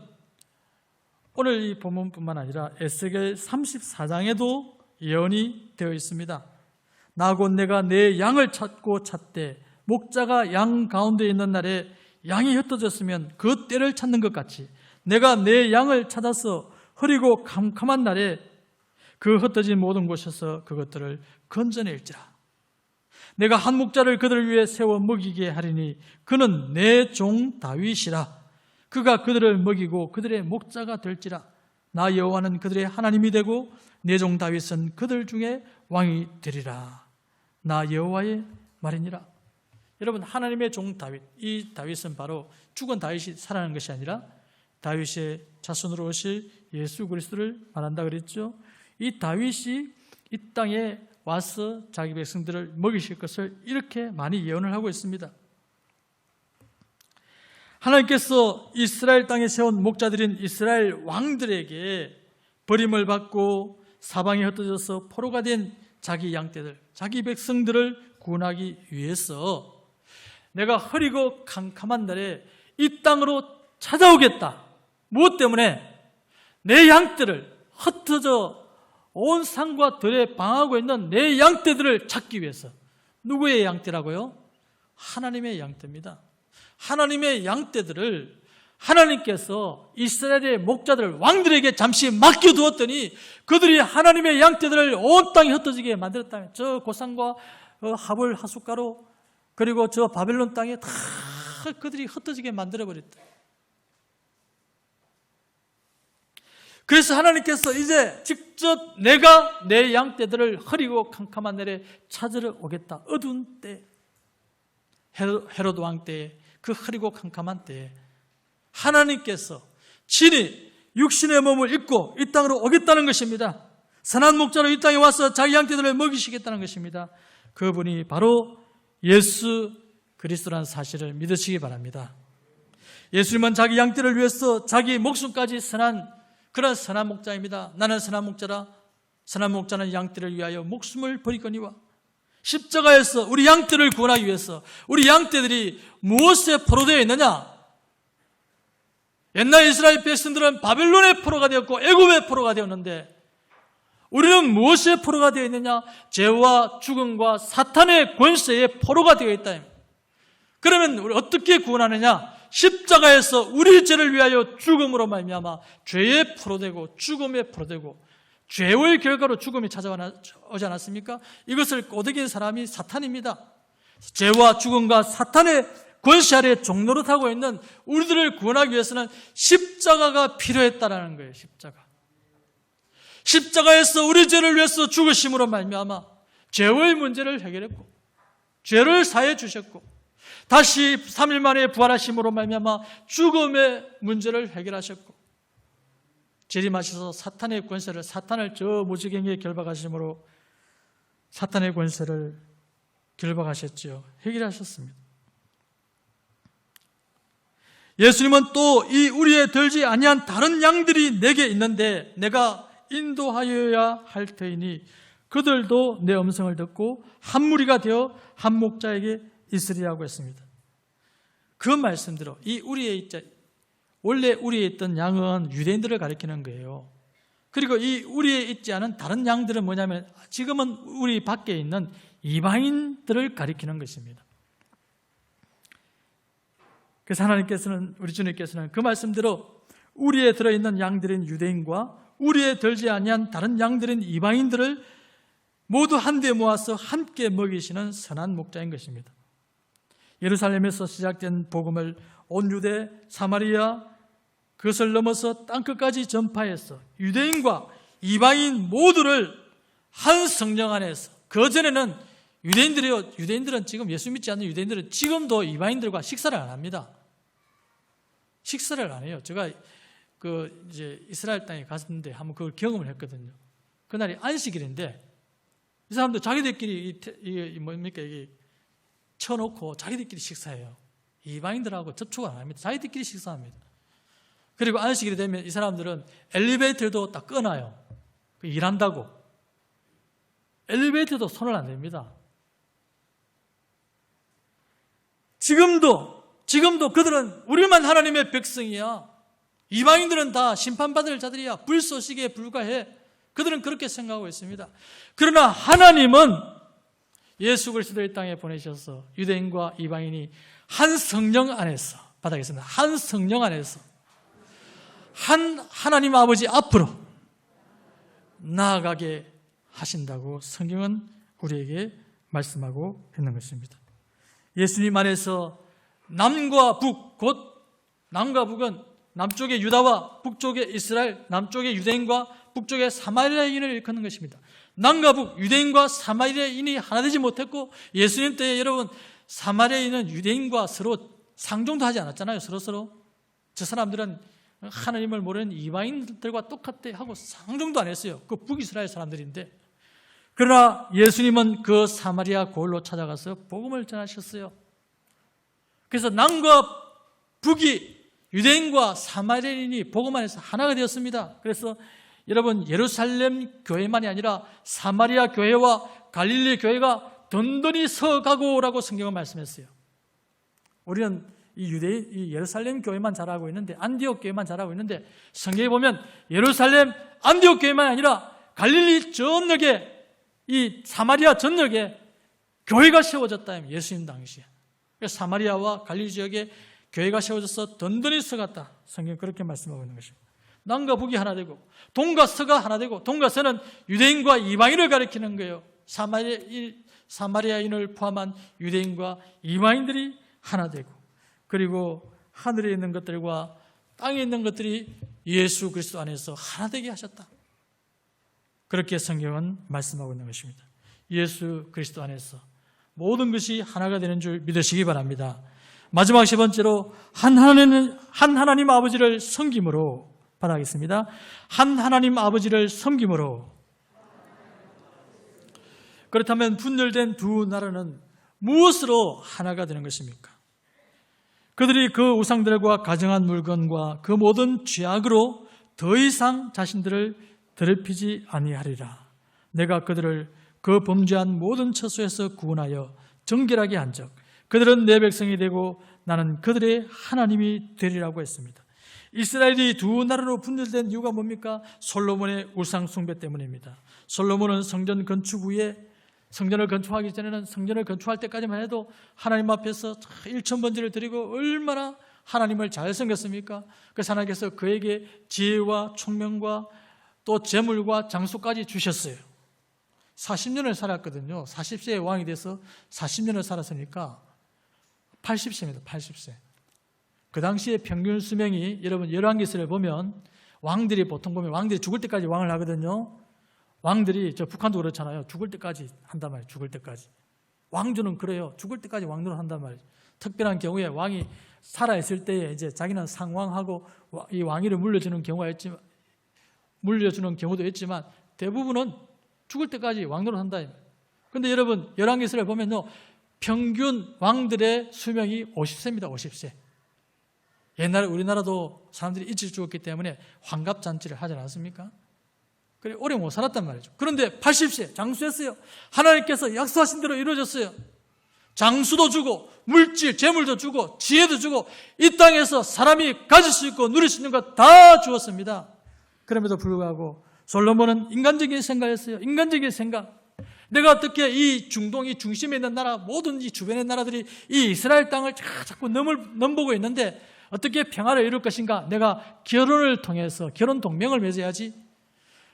오늘 이 본문뿐만 아니라 에스겔 34장에도 예언이 되어 있습니다. 나 곧 내가 내 양을 찾고 찾되 목자가 양 가운데 있는 날에 양이 흩어졌으면 그 떼를 찾는 것 같이 내가 내 양을 찾아서 흐리고 캄캄한 날에 그 흩어진 모든 곳에서 그것들을 건져낼지라. 내가 한 목자를 그들을 위해 세워 먹이게 하리니 그는 내 종 다윗이라. 그가 그들을 먹이고 그들의 목자가 될지라. 나 여호와는 그들의 하나님이 되고 내 종 다윗은 그들 중에 왕이 되리라. 나 여호와의 말이니라. 여러분, 하나님의 종 다윗, 이 다윗은 바로 죽은 다윗이 살아난 것이 아니라 다윗의 자손으로 오실 예수 그리스도를 말한다 그랬죠. 이 다윗이 이 땅에 와서 자기 백성들을 먹이실 것을 이렇게 많이 예언을 하고 있습니다. 하나님께서 이스라엘 땅에 세운 목자들인 이스라엘 왕들에게 버림을 받고 사방에 흩어져서 포로가 된 자기 양떼들, 자기 백성들을 구원하기 위해서 내가 흐리고 캄캄한 날에 이 땅으로 찾아오겠다. 무엇 때문에? 내 양떼를, 흩어져 온 산과 들에 방하고 있는 내 양떼들을 찾기 위해서. 누구의 양떼라고요? 하나님의 양떼입니다. 하나님의 양떼들을 하나님께서 이스라엘의 목자들, 왕들에게 잠시 맡겨두었더니 그들이 하나님의 양떼들을 온 땅에 흩어지게 만들었다면, 저 고산과 하볼 하숫가로 그리고 저 바벨론 땅에 다 그들이 흩어지게 만들어버렸다. 그래서 하나님께서 이제 직접 내가 내 양떼들을 흐리고 캄캄한 날에 찾으러 오겠다. 어두운 때, 헤롯 왕 때에, 그 흐리고 캄캄한 때에 하나님께서 친히 육신의 몸을 입고 이 땅으로 오겠다는 것입니다. 선한 목자로 이 땅에 와서 자기 양떼들을 먹이시겠다는 것입니다. 그분이 바로 예수 그리스도라는 사실을 믿으시기 바랍니다. 예수님은 자기 양떼를 위해서 자기 목숨까지 선한 그런 선한 목자입니다. 나는 선한 목자라. 선한 목자는 양떼를 위하여 목숨을 버리거니와. 십자가에서 우리 양떼를 구원하기 위해서 우리 양떼들이 무엇에 포로되어 있느냐? 옛날 이스라엘 백성들은 바벨론의 포로가 되었고 애굽의 포로가 되었는데 우리는 무엇의 포로가 되어 있느냐? 죄와 죽음과 사탄의 권세의 포로가 되어 있다. 그러면 우리 어떻게 구원하느냐? 십자가에서 우리 죄를 위하여 죽음으로 말미암아 죄의 포로되고 죽음의 포로되고 죄의 결과로 죽음이 찾아오지 않았습니까? 이것을 꼬드긴 사람이 사탄입니다. 죄와 죽음과 사탄의 권세 아래 종노릇하고 있는 우리들을 구원하기 위해서는 십자가가 필요했다라는 거예요. 십자가에서 우리 죄를 위해서 죽으심으로 말미암아 죄의 문제를 해결했고 죄를 사해 주셨고 다시 3일 만에 부활하심으로 말미암아 죽음의 문제를 해결하셨고 재림하셔서 사탄의 권세를, 사탄을 저 무지개에 결박하심으로 사탄의 권세를 결박하셨지요. 해결하셨습니다. 예수님은 또 이 우리에 들지 아니한 다른 양들이 내게 있는데 내가 인도하여야 할 터이니 그들도 내 음성을 듣고 한 무리가 되어 한 목자에게 있으리라고 했습니다. 그 말씀대로 이 우리에 있자, 원래 우리에 있던 양은 유대인들을 가리키는 거예요. 그리고 이 우리에 있지 않은 다른 양들은 뭐냐면 지금은 우리 밖에 있는 이방인들을 가리키는 것입니다. 그래서 하나님께서는, 우리 주님께서는 그 말씀대로 우리에 들어있는 양들인 유대인과 우리에 들지 아니한 다른 양들인 이방인들을 모두 한데 모아서 함께 먹이시는 선한 목자인 것입니다. 예루살렘에서 시작된 복음을 온 유대, 사마리아, 그것을 넘어서 땅끝까지 전파해서 유대인과 이방인 모두를 한 성령 안에서, 그전에는 유대인들은 지금 예수 믿지 않는 유대인들은 지금도 이방인들과 식사를 안 합니다. 식사를 안 해요. 제가 이제 이스라엘 땅에 갔는데 한번 그걸 경험을 했거든요. 그날이 안식일인데 이 사람들 자기들끼리 이게 쳐놓고 자기들끼리 식사해요. 이방인들하고 접촉을 안 합니다. 자기들끼리 식사합니다. 그리고 안식일이 되면 이 사람들은 엘리베이터도 딱 꺼놔요. 일한다고. 엘리베이터도 손을 안 댑니다. 지금도 그들은 우리만 하나님의 백성이야. 이방인들은 다 심판받을 자들이야. 불소식에 불과해. 그들은 그렇게 생각하고 있습니다. 그러나 하나님은 예수 그리스도의 땅에 보내셔서 유대인과 이방인이 한 성령 안에서, 바닥에 있습니다. 한 성령 안에서 하나님 아버지 앞으로 나아가게 하신다고 성경은 우리에게 말씀하고 있는 것입니다. 예수님 안에서 남과 북, 곧 남과 북은 남쪽의 유다와 북쪽의 이스라엘, 남쪽의 유대인과 북쪽의 사마리아인을 일컫는 것입니다. 남과 북, 유대인과 사마리아인이 하나 되지 못했고, 예수님 때에 여러분 사마리아인은 유대인과 서로 상종도 하지 않았잖아요. 서로 저 사람들은 하나님을 모르는 이방인들과 똑같대 하고 상종도 안 했어요. 그 북이스라엘 사람들인데, 그러나 예수님은 그 사마리아 고을로 찾아가서 복음을 전하셨어요. 그래서 남과 북이, 유대인과 사마리아인이 복음 안에서 하나가 되었습니다. 그래서 여러분 예루살렘 교회만이 아니라 사마리아 교회와 갈릴리 교회가 든든히 서가고라고 성경은 말씀했어요. 우리는 이 예루살렘 교회만 잘하고 있는데, 안디옥 교회만 잘하고 있는데, 성경에 보면 예루살렘 안디옥 교회만 아니라 갈릴리 전역에, 이 사마리아 전역에 교회가 세워졌다. 예수님 당시에 사마리아와 갈릴리 지역에 교회가 세워져서 든든히 서갔다. 성경은 그렇게 말씀하고 있는 것입니다. 남과 북이 하나 되고, 동과 서가 하나 되고, 동과 서는 유대인과 이방인을 가리키는 거예요. 사마리아인을 포함한 유대인과 이방인들이 하나 되고, 그리고 하늘에 있는 것들과 땅에 있는 것들이 예수 그리스도 안에서 하나 되게 하셨다. 그렇게 성경은 말씀하고 있는 것입니다. 예수 그리스도 안에서 모든 것이 하나가 되는 줄 믿으시기 바랍니다. 마지막 세 번째로 한 하나님 아버지를 섬김으로 바라겠습니다. 한 하나님 아버지를 섬김으로. 그렇다면 분열된 두 나라는 무엇으로 하나가 되는 것입니까? 그들이 그 우상들과 가정한 물건과 그 모든 죄악으로 더 이상 자신들을 더럽히지 아니하리라. 내가 그들을 그 범죄한 모든 처소에서 구원하여 정결하게 한즉 그들은 내 백성이 되고 나는 그들의 하나님이 되리라고 했습니다. 이스라엘이 두 나라로 분열된 이유가 뭡니까? 솔로몬의 우상 숭배 때문입니다. 솔로몬은 성전 건축 후에, 성전을 건축하기 전에는, 성전을 건축할 때까지만 해도 하나님 앞에서 1,000번제를 드리고 얼마나 하나님을 잘 섬겼습니까? 그래서 하나님께서 그에게 지혜와 총명과 또 재물과 장수까지 주셨어요. 40년을 살았거든요. 40세에 왕이 돼서 40년을 살았으니까 80세입니다. 80세. 그 당시에 평균 수명이, 여러분 열왕기서를 보면 왕들이 보통 보면 왕들이 죽을 때까지 왕을 하거든요. 왕들이, 저 북한도 그렇잖아요. 죽을 때까지 한단 말이에요. 죽을 때까지. 왕조는 그래요. 죽을 때까지 왕조를 한단 말이에요. 특별한 경우에 왕이 살아있을 때에 이제 자기는 상왕하고 이 왕위를 물려주는 경우도 있지만 대부분은 죽을 때까지 왕노릇 한다. 그런데 여러분 열왕기서를 보면요, 평균 왕들의 수명이 50세입니다. 50세. 옛날에 우리나라도 사람들이 일찍 죽었기 때문에 환갑잔치를 하지 않았습니까? 그래 오래 못 살았단 말이죠. 그런데 80세 장수했어요. 하나님께서 약속하신 대로 이루어졌어요. 장수도 주고 물질, 재물도 주고 지혜도 주고 이 땅에서 사람이 가질 수 있고 누릴 수 있는 것 다 주었습니다. 그럼에도 불구하고 솔로몬은 인간적인 생각이었어요. 인간적인 생각. 내가 어떻게 이 중동, 이 중심에 있는 나라, 모든 이 주변의 나라들이 이 이스라엘 땅을 자꾸 넘보고 있는데 어떻게 평화를 이룰 것인가? 내가 결혼을 통해서 결혼 동맹을 맺어야지.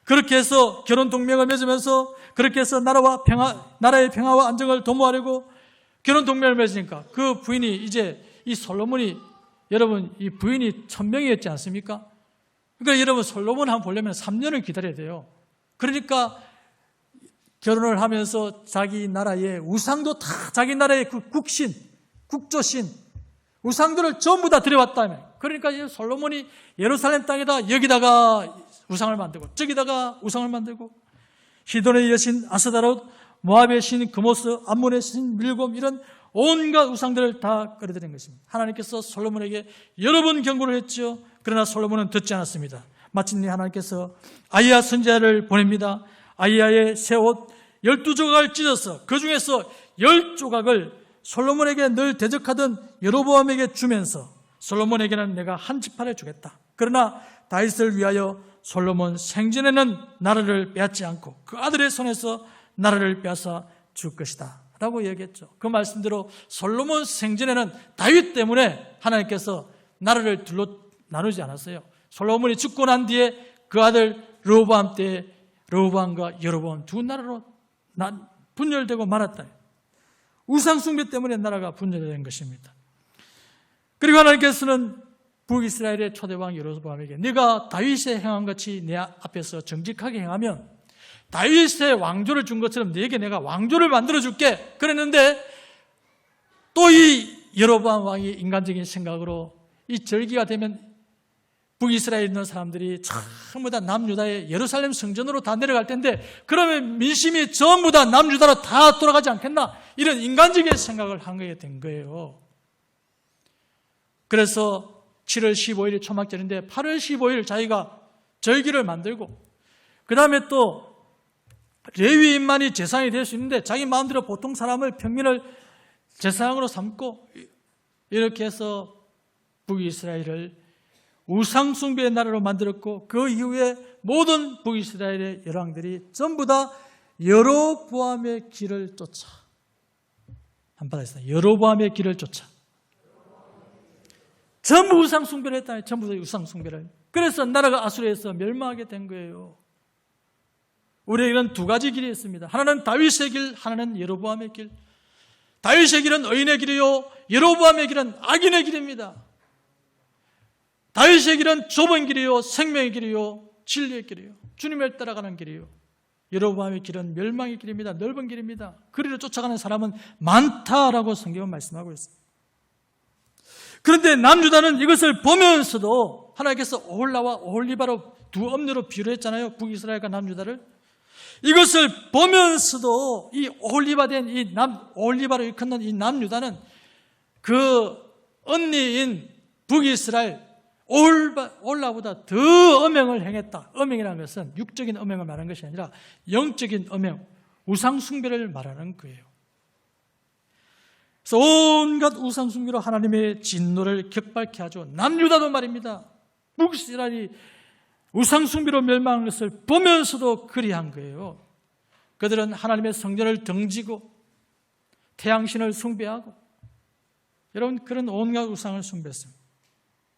그렇게 해서 결혼 동맹을 맺으면서 그렇게 해서 나라의 평화와 안정을 도모하려고 결혼 동맹을 맺으니까 그 부인이 이제 이 솔로몬이, 여러분 이 부인이 1,000명이었지 않습니까? 그러니까 여러분 솔로몬 한번 보려면 3년을 기다려야 돼요. 그러니까 결혼을 하면서 자기 나라의 우상도 다, 자기 나라의 그 국신, 국조신, 우상들을 전부 다 들여왔다며. 그러니까 이제 솔로몬이 예루살렘 땅에다 여기다가 우상을 만들고 저기다가 우상을 만들고 히돈의 여신 아스다롯, 모압의 신 그모스, 암몬의 신 밀곰, 이런 온갖 우상들을 다 끌어들인 것입니다. 하나님께서 솔로몬에게 여러 번 경고를 했죠. 그러나 솔로몬은 듣지 않았습니다. 마침내 하나님께서 아이야 선지자를 보냅니다. 아이야의 새 옷 12조각을 찢어서 그 중에서 10조각을 솔로몬에게 늘 대적하던 여로보암에게 주면서 솔로몬에게는 내가 한 지파를 주겠다. 그러나 다윗을 위하여 솔로몬 생전에는 나라를 빼앗지 않고 그 아들의 손에서 나라를 빼앗아 줄 것이다 라고 얘기했죠. 그 말씀대로 솔로몬 생전에는 다윗 때문에 하나님께서 나라를 둘로 나누지 않았어요. 솔로몬이 죽고 난 뒤에 그 아들 르호보암 때 르호보암과 여로보암 두 나라로 분열되고 말았다. 우상 숭배 때문에 나라가 분열된 것입니다. 그리고 하나님께서는 북이스라엘의 초대왕 여로보암에게 네가 다윗의 행한 같이 내 앞에서 정직하게 행하면 다윗의 왕조를 준 것처럼 네게 내가 왕조를 만들어줄게 그랬는데 또 이 여로보암 왕이 인간적인 생각으로 이 절기가 되면 북이스라엘에 있는 사람들이 전부 다 남유다의 예루살렘 성전으로 다 내려갈 텐데 그러면 민심이 전부 다 남유다로 다 돌아가지 않겠나? 이런 인간적인 생각을 하게 된 거예요. 그래서 7월 15일이 초막절인데 8월 15일 자기가 절기를 만들고 그 다음에 또 레위인만이 제사장이 될 수 있는데 자기 마음대로 보통 사람을 평민을 제사장으로 삼고 이렇게 해서 북이스라엘을 우상숭배의 나라로 만들었고 그 이후에 모든 북이스라엘의 열왕들이 전부 다 여로보암의 길을 쫓아 한바탕 여로보암의 길을 쫓아 전부 우상숭배를 했다. 전부 다 우상숭배를. 그래서 나라가 아수르에서 멸망하게 된 거예요. 우리에게는 두 가지 길이 있습니다. 하나는 다윗의 길, 하나는 여로보암의 길. 다윗의 길은 의인의 길이요 여로보암의 길은 악인의 길입니다. 다윗의 길은 좁은 길이요 생명의 길이요 진리의 길이요 주님을 따라가는 길이요 여로보암의 길은 멸망의 길입니다. 넓은 길입니다. 그리로 쫓아가는 사람은 많다라고 성경은 말씀하고 있습니다. 그런데 남유다는 이것을 보면서도 하나님께서 오홀라와 오홀리바로 두 엄녀로 비유를 했잖아요. 북이스라엘과 남유다를. 이것을 보면서도 이 오홀리바된 오홀리바로 일컫는 이 남유다는 그 언니인 북이스라엘 오홀라보다 더 엄행을 행했다. 엄행이라는 것은 육적인 엄행을 말하는 것이 아니라 영적인 엄행, 우상숭배를 말하는 거예요. 그래서 온갖 우상숭배로 하나님의 진노를 격발케 하죠. 남유다도 말입니다. 북이스라엘이 우상숭배로 멸망한 것을 보면서도 그리한 거예요. 그들은 하나님의 성전을 등지고 태양신을 숭배하고 여러분 그런 온갖 우상을 숭배했습니다.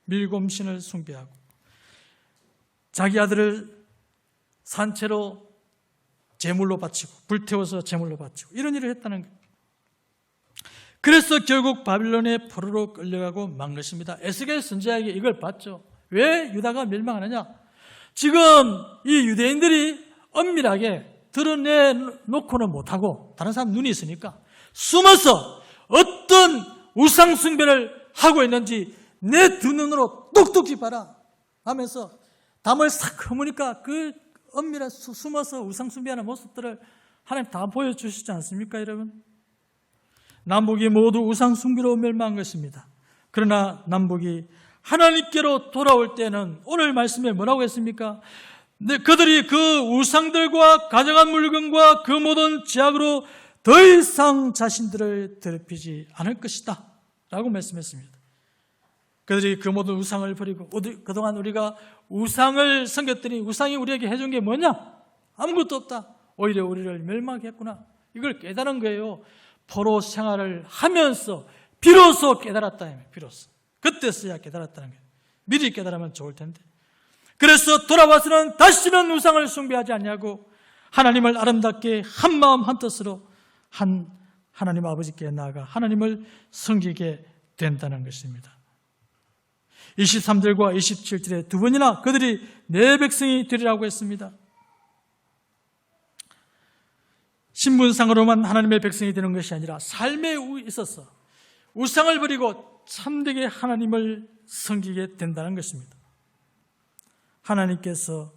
밀곰신을 숭배하고 자기 아들을 산채로 제물로 바치고 불태워서 제물로 바치고 이런 일을 했다는 거예요. 그래서 결국 바빌론의 포로로 끌려가고 만 것입니다. 에스겔 선지자에게 이걸 봤죠. 왜 유다가 멸망하느냐? 지금 이 유대인들이 엄밀하게 드러내놓고는 못하고 다른 사람 눈이 있으니까 숨어서 어떤 우상숭배를 하고 있는지 내 두 눈으로 똑똑히 봐라 하면서 담을 싹 허무니까 그 엄밀한 숨어서 우상숭배하는 모습들을 하나님 다 보여주시지 않습니까 여러분? 남북이 모두 우상숭배로 멸망한 것입니다. 그러나 남북이 하나님께로 돌아올 때는 오늘 말씀에 뭐라고 했습니까? 그들이 그 우상들과 가져간 물건과 그 모든 제약으로 더 이상 자신들을 더럽히지 않을 것이다 라고 말씀했습니다. 그들이 그 모든 우상을 버리고 그동안 우리가 우상을 섬겼더니 우상이 우리에게 해준 게 뭐냐? 아무것도 없다. 오히려 우리를 멸망하게 했구나. 이걸 깨달은 거예요. 포로 생활을 하면서 비로소 깨달았다. 비로소. 그때서야 깨달았다는 거예요. 미리 깨달으면 좋을 텐데. 그래서 돌아와서는 다시는 우상을 숭배하지 않냐고 하나님을 아름답게 한 마음 한 뜻으로 하나님 아버지께 나아가 하나님을 섬기게 된다는 것입니다. 23절과 27절에 두 번이나 그들이 내 백성이 되리라고 했습니다. 신분상으로만 하나님의 백성이 되는 것이 아니라 삶에 있어서 우상을 버리고 참되게 하나님을 섬기게 된다는 것입니다. 하나님께서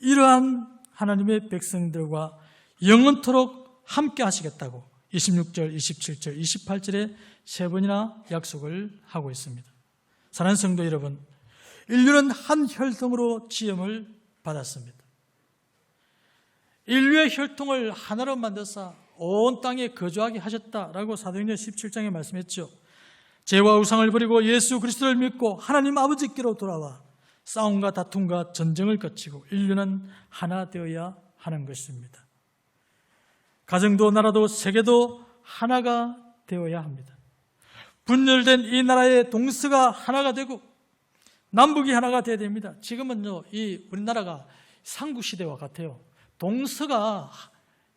이러한 하나님의 백성들과 영원토록 함께 하시겠다고 26절, 27절, 28절에 세 번이나 약속을 하고 있습니다. 사랑하는 성도 여러분, 인류는 한 혈통으로 지음을 받았습니다. 인류의 혈통을 하나로 만드사 온 땅에 거주하게 하셨다라고 사도행전 17장에 말씀했죠. 죄와 우상을 버리고 예수 그리스도를 믿고 하나님 아버지께로 돌아와 싸움과 다툼과 전쟁을 거치고 인류는 하나 되어야 하는 것입니다. 가정도 나라도 세계도 하나가 되어야 합니다. 분열된 이 나라의 동서가 하나가 되고 남북이 하나가 돼야 됩니다. 지금은요, 이 우리나라가 삼국시대와 같아요. 동서가,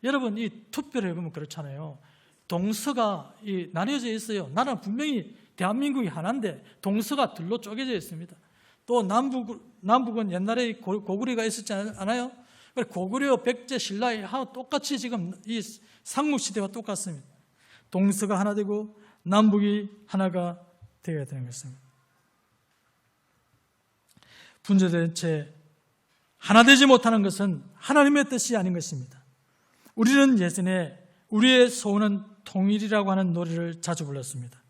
여러분 이 투표를 해보면 그렇잖아요. 동서가 나뉘어져 있어요. 나라는 분명히 대한민국이 하나인데 동서가 둘로 쪼개져 있습니다. 또 남북은 옛날에 고구려가 있었지 않아요? 고구려, 백제, 신라하고 똑같이 지금 이 삼국시대와 똑같습니다. 동서가 하나 되고 남북이 하나가 되어야 되는 것입니다. 분재된 하나 되지 못하는 것은 하나님의 뜻이 아닌 것입니다. 우리는 예전에 우리의 소원은 통일이라고 하는 노래를 자주 불렀습니다.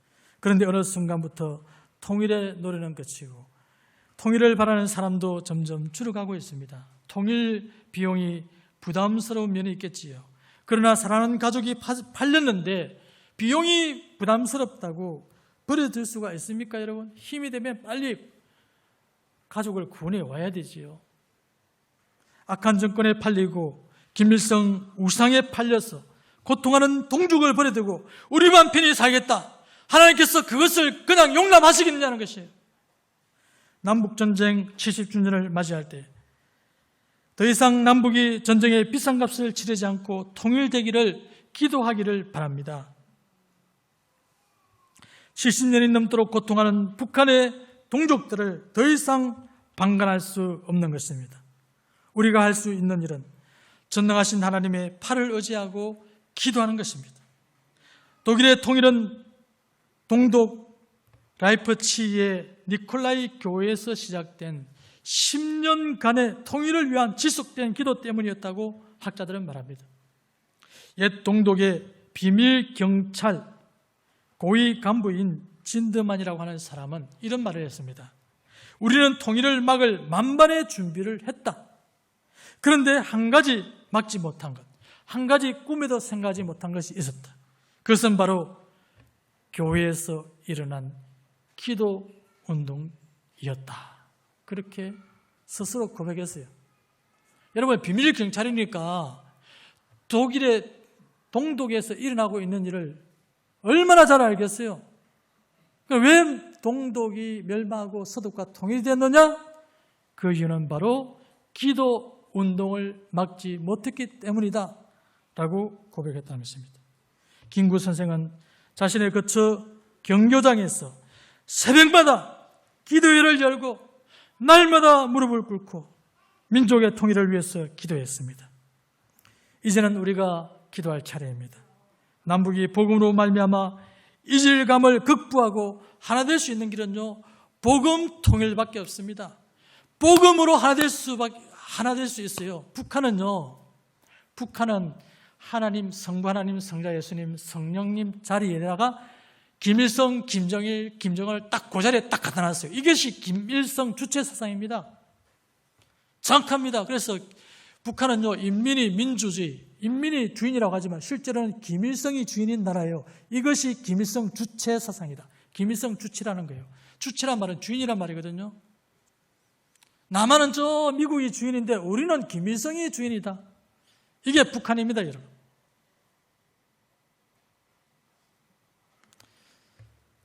그런데 어느 순간부터 통일의 노래는 끝이고 통일을 바라는 사람도 점점 줄어가고 있습니다. 통일 비용이 부담스러운 면이 있겠지요. 그러나 사랑하는 가족이 팔렸는데 비용이 부담스럽다고 버려둘 수가 있습니까, 여러분? 힘이 되면 빨리 가족을 구원해 와야 되지요. 악한 정권에 팔리고 김일성 우상에 팔려서 고통하는 동족을 버려두고 우리만 편히 살겠다. 하나님께서 그것을 그냥 용납하시겠느냐는 것이에요. 남북전쟁 70주년을 맞이할 때 더 이상 남북이 전쟁의 비싼 값을 치르지 않고 통일되기를 기도하기를 바랍니다. 70년이 넘도록 고통하는 북한의 동족들을 더 이상 방관할 수 없는 것입니다. 우리가 할 수 있는 일은 전능하신 하나님의 팔을 의지하고 기도하는 것입니다. 독일의 통일은 동독 라이프치히의 니콜라이 교회에서 시작된 10년간의 통일을 위한 지속된 기도 때문이었다고 학자들은 말합니다. 옛 동독의 비밀 경찰 고위 간부인 진드만이라고 하는 사람은 이런 말을 했습니다. 우리는 통일을 막을 만반의 준비를 했다. 그런데 한 가지 막지 못한 것, 한 가지 꿈에도 생각하지 못한 것이 있었다. 그것은 바로 교회에서 일어난 기도 운동이었다. 그렇게 스스로 고백했어요. 여러분, 비밀 경찰이니까 독일의 동독에서 일어나고 있는 일을 얼마나 잘 알겠어요? 왜 동독이 멸망하고 서독과 통일됐느냐? 그 이유는 바로 기도 운동을 막지 못했기 때문이다 라고 고백했다는 것입니다. 김구 선생은 자신의 거처 경교장에서 새벽마다 기도회를 열고 날마다 무릎을 꿇고 민족의 통일을 위해서 기도했습니다. 이제는 우리가 기도할 차례입니다. 남북이 복음으로 말미암아 이질감을 극부하고 하나 될 수 있는 길은요, 복음 통일밖에 없습니다. 복음으로 하나 될 수 있어요. 북한은 하나님, 성부 하나님, 성자 예수님, 성령님 자리에다가 김일성, 김정일, 김정을 딱 그 자리에 딱 갖다 놨어요. 이것이 김일성 주체 사상입니다. 정확합니다. 그래서 북한은요, 인민이 민주주의, 인민이 주인이라고 하지만 실제로는 김일성이 주인인 나라예요. 이것이 김일성 주체 사상이다. 김일성 주체라는 거예요. 주체란 말은 주인이란 말이거든요. 남한은 저 미국이 주인인데 우리는 김일성이 주인이다. 이게 북한입니다, 여러분.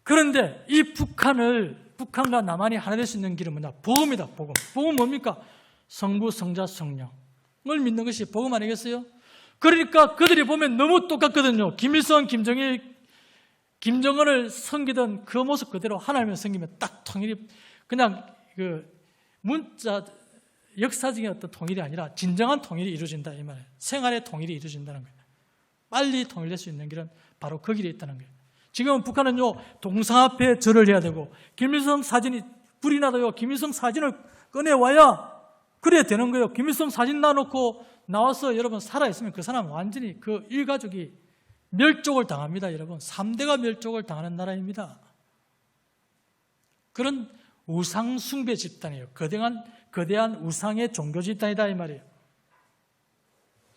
그런데 이 북한과 남한이 하나 될 수 있는 길은 뭐냐? 복음이다, 복음. 복음 뭡니까? 성부, 성자, 성령을 믿는 것이 복음 아니겠어요? 그러니까 그들이 보면 너무 똑같거든요. 김일성, 김정일, 김정은을 섬기던 그 모습 그대로 하나님을 섬기면 딱 통일이, 그냥 그 문자, 역사적인 어떤 통일이 아니라 진정한 통일이 이루어진다, 이 말이에요. 생활의 통일이 이루어진다는 거예요. 빨리 통일될 수 있는 길은 바로 그 길에 있다는 거예요. 지금 북한은요, 동상 앞에 절을 해야 되고, 김일성 사진이 불이 나도요, 김일성 사진을 꺼내와야 그래야 되는 거예요. 김일성 사진 놔놓고 나와서 여러분 살아있으면 그 사람은 완전히 그 일가족이 멸족을 당합니다, 여러분. 3대가 멸족을 당하는 나라입니다. 그런 우상 숭배 집단이에요. 거대한 우상의 종교 집단이다, 이 말이에요.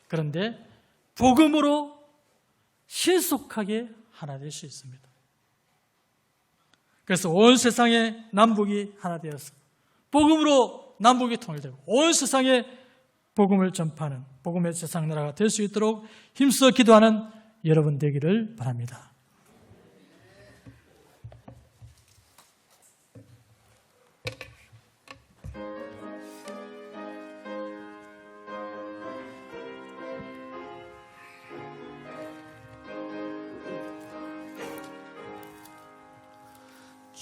그런데 복음으로 신속하게 하나 될 수 있습니다. 그래서 온 세상의 남북이 하나 되어서 복음으로 남북이 통일되고 온 세상에 복음을 전파하는 복음의 세상 나라가 될 수 있도록 힘써 기도하는 여러분 되기를 바랍니다.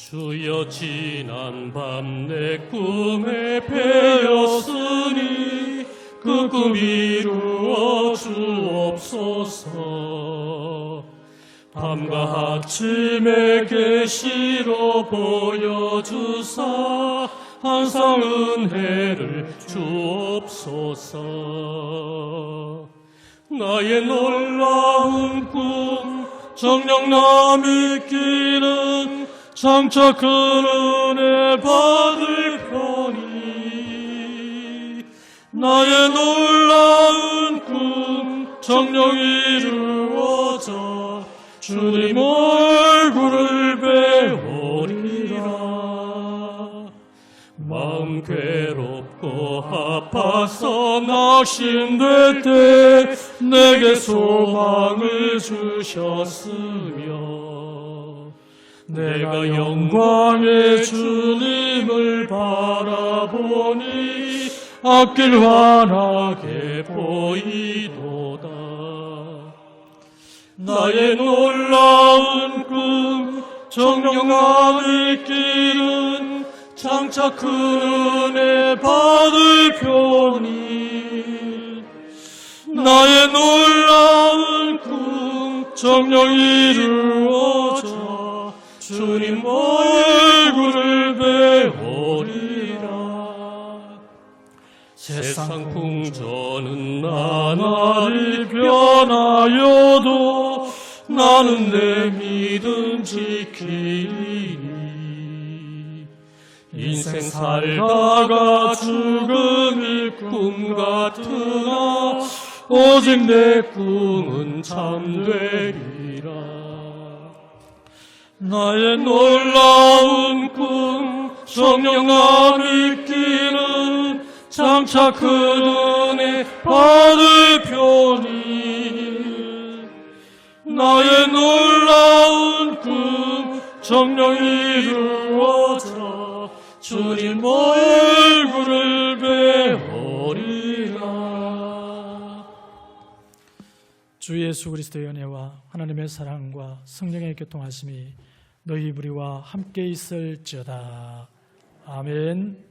주여 지난 밤 내 꿈에 배었으니 그 꿈 이루어 주옵소서. 밤과 아침에 계시로 보여주사 항상 은혜를 주옵소서. 나의 놀라운 꿈 정녕 남이 끼는 장차 큰 은혜 받을 편이 나의 놀라운 꿈 정녕 이루어져 주님 얼굴을 배우리라. 마음 괴롭고 아파서 낙심될 때 내게 소망을 주셨으며 내가 영광의 주님을 바라보니 앞길 환하게 보이도다. 나의 놀라운 꿈 정녕 남이 끼는 장차 큰 은혜 받을 편이 나의 놀라운 꿈 정녕 이루어져 주님 얼굴을 배우리라. 세상 풍조는 나날이 변하여도 나는 내 믿음 지키리니 인생 살다가 죽음이 꿈 같으나 오직 내 꿈은 참되리라. 나의 놀라운 꿈 정녕 남이 끼는 장차 큰 은혜 받을 편이 나의 놀라운 꿈 정녕 이루어져 주님 얼굴을 배우리라. 주 예수 그리스도의 은혜와 하나님의 사랑과 성령의 교통하심이 너희 우리와 함께 있을지어다. 아멘.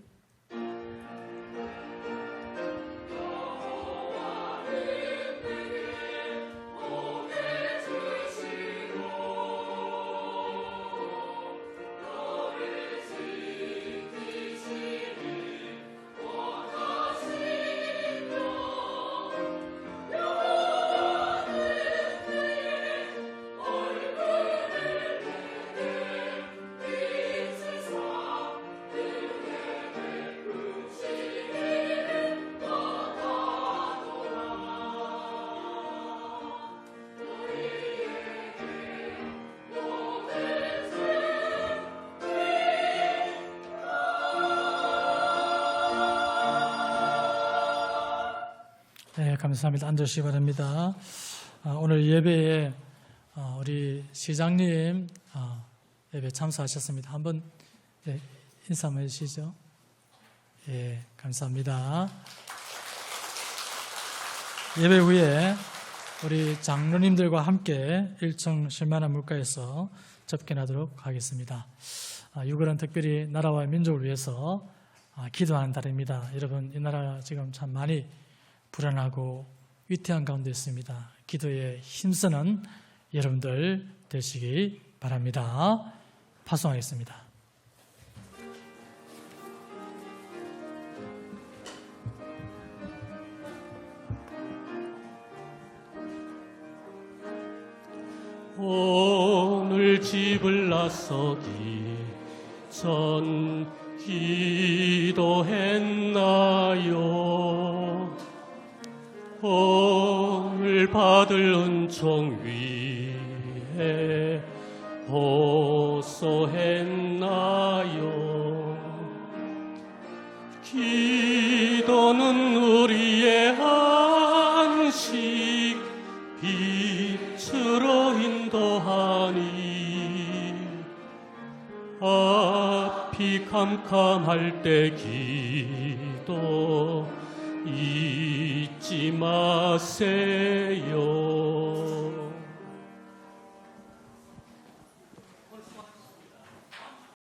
네, 감사합니다. 앉으시기 바랍니다. 오늘 예배에 우리 시장님 예배 참석하셨습니다. 한번 인사 한번 해주시죠. 예, 감사합니다. 예배 후에 우리 장로님들과 함께 1층 실만한 물가에서 접견하도록 하겠습니다. 6월은 특별히 나라와 민족을 위해서 기도하는 달입니다. 여러분, 이 나라 지금 참 많이 불안하고 위태한 가운데 있습니다. 기도에 힘쓰는 여러분들 되시기 바랍니다. 파송하겠습니다. 오늘 집을 나서기 전 기도했나요? 오늘 받을 은총 위에 호소했나요? 기도는 우리의 안식 빛으로 인도하니 앞이 캄캄할 때 기도 잊지 마세요.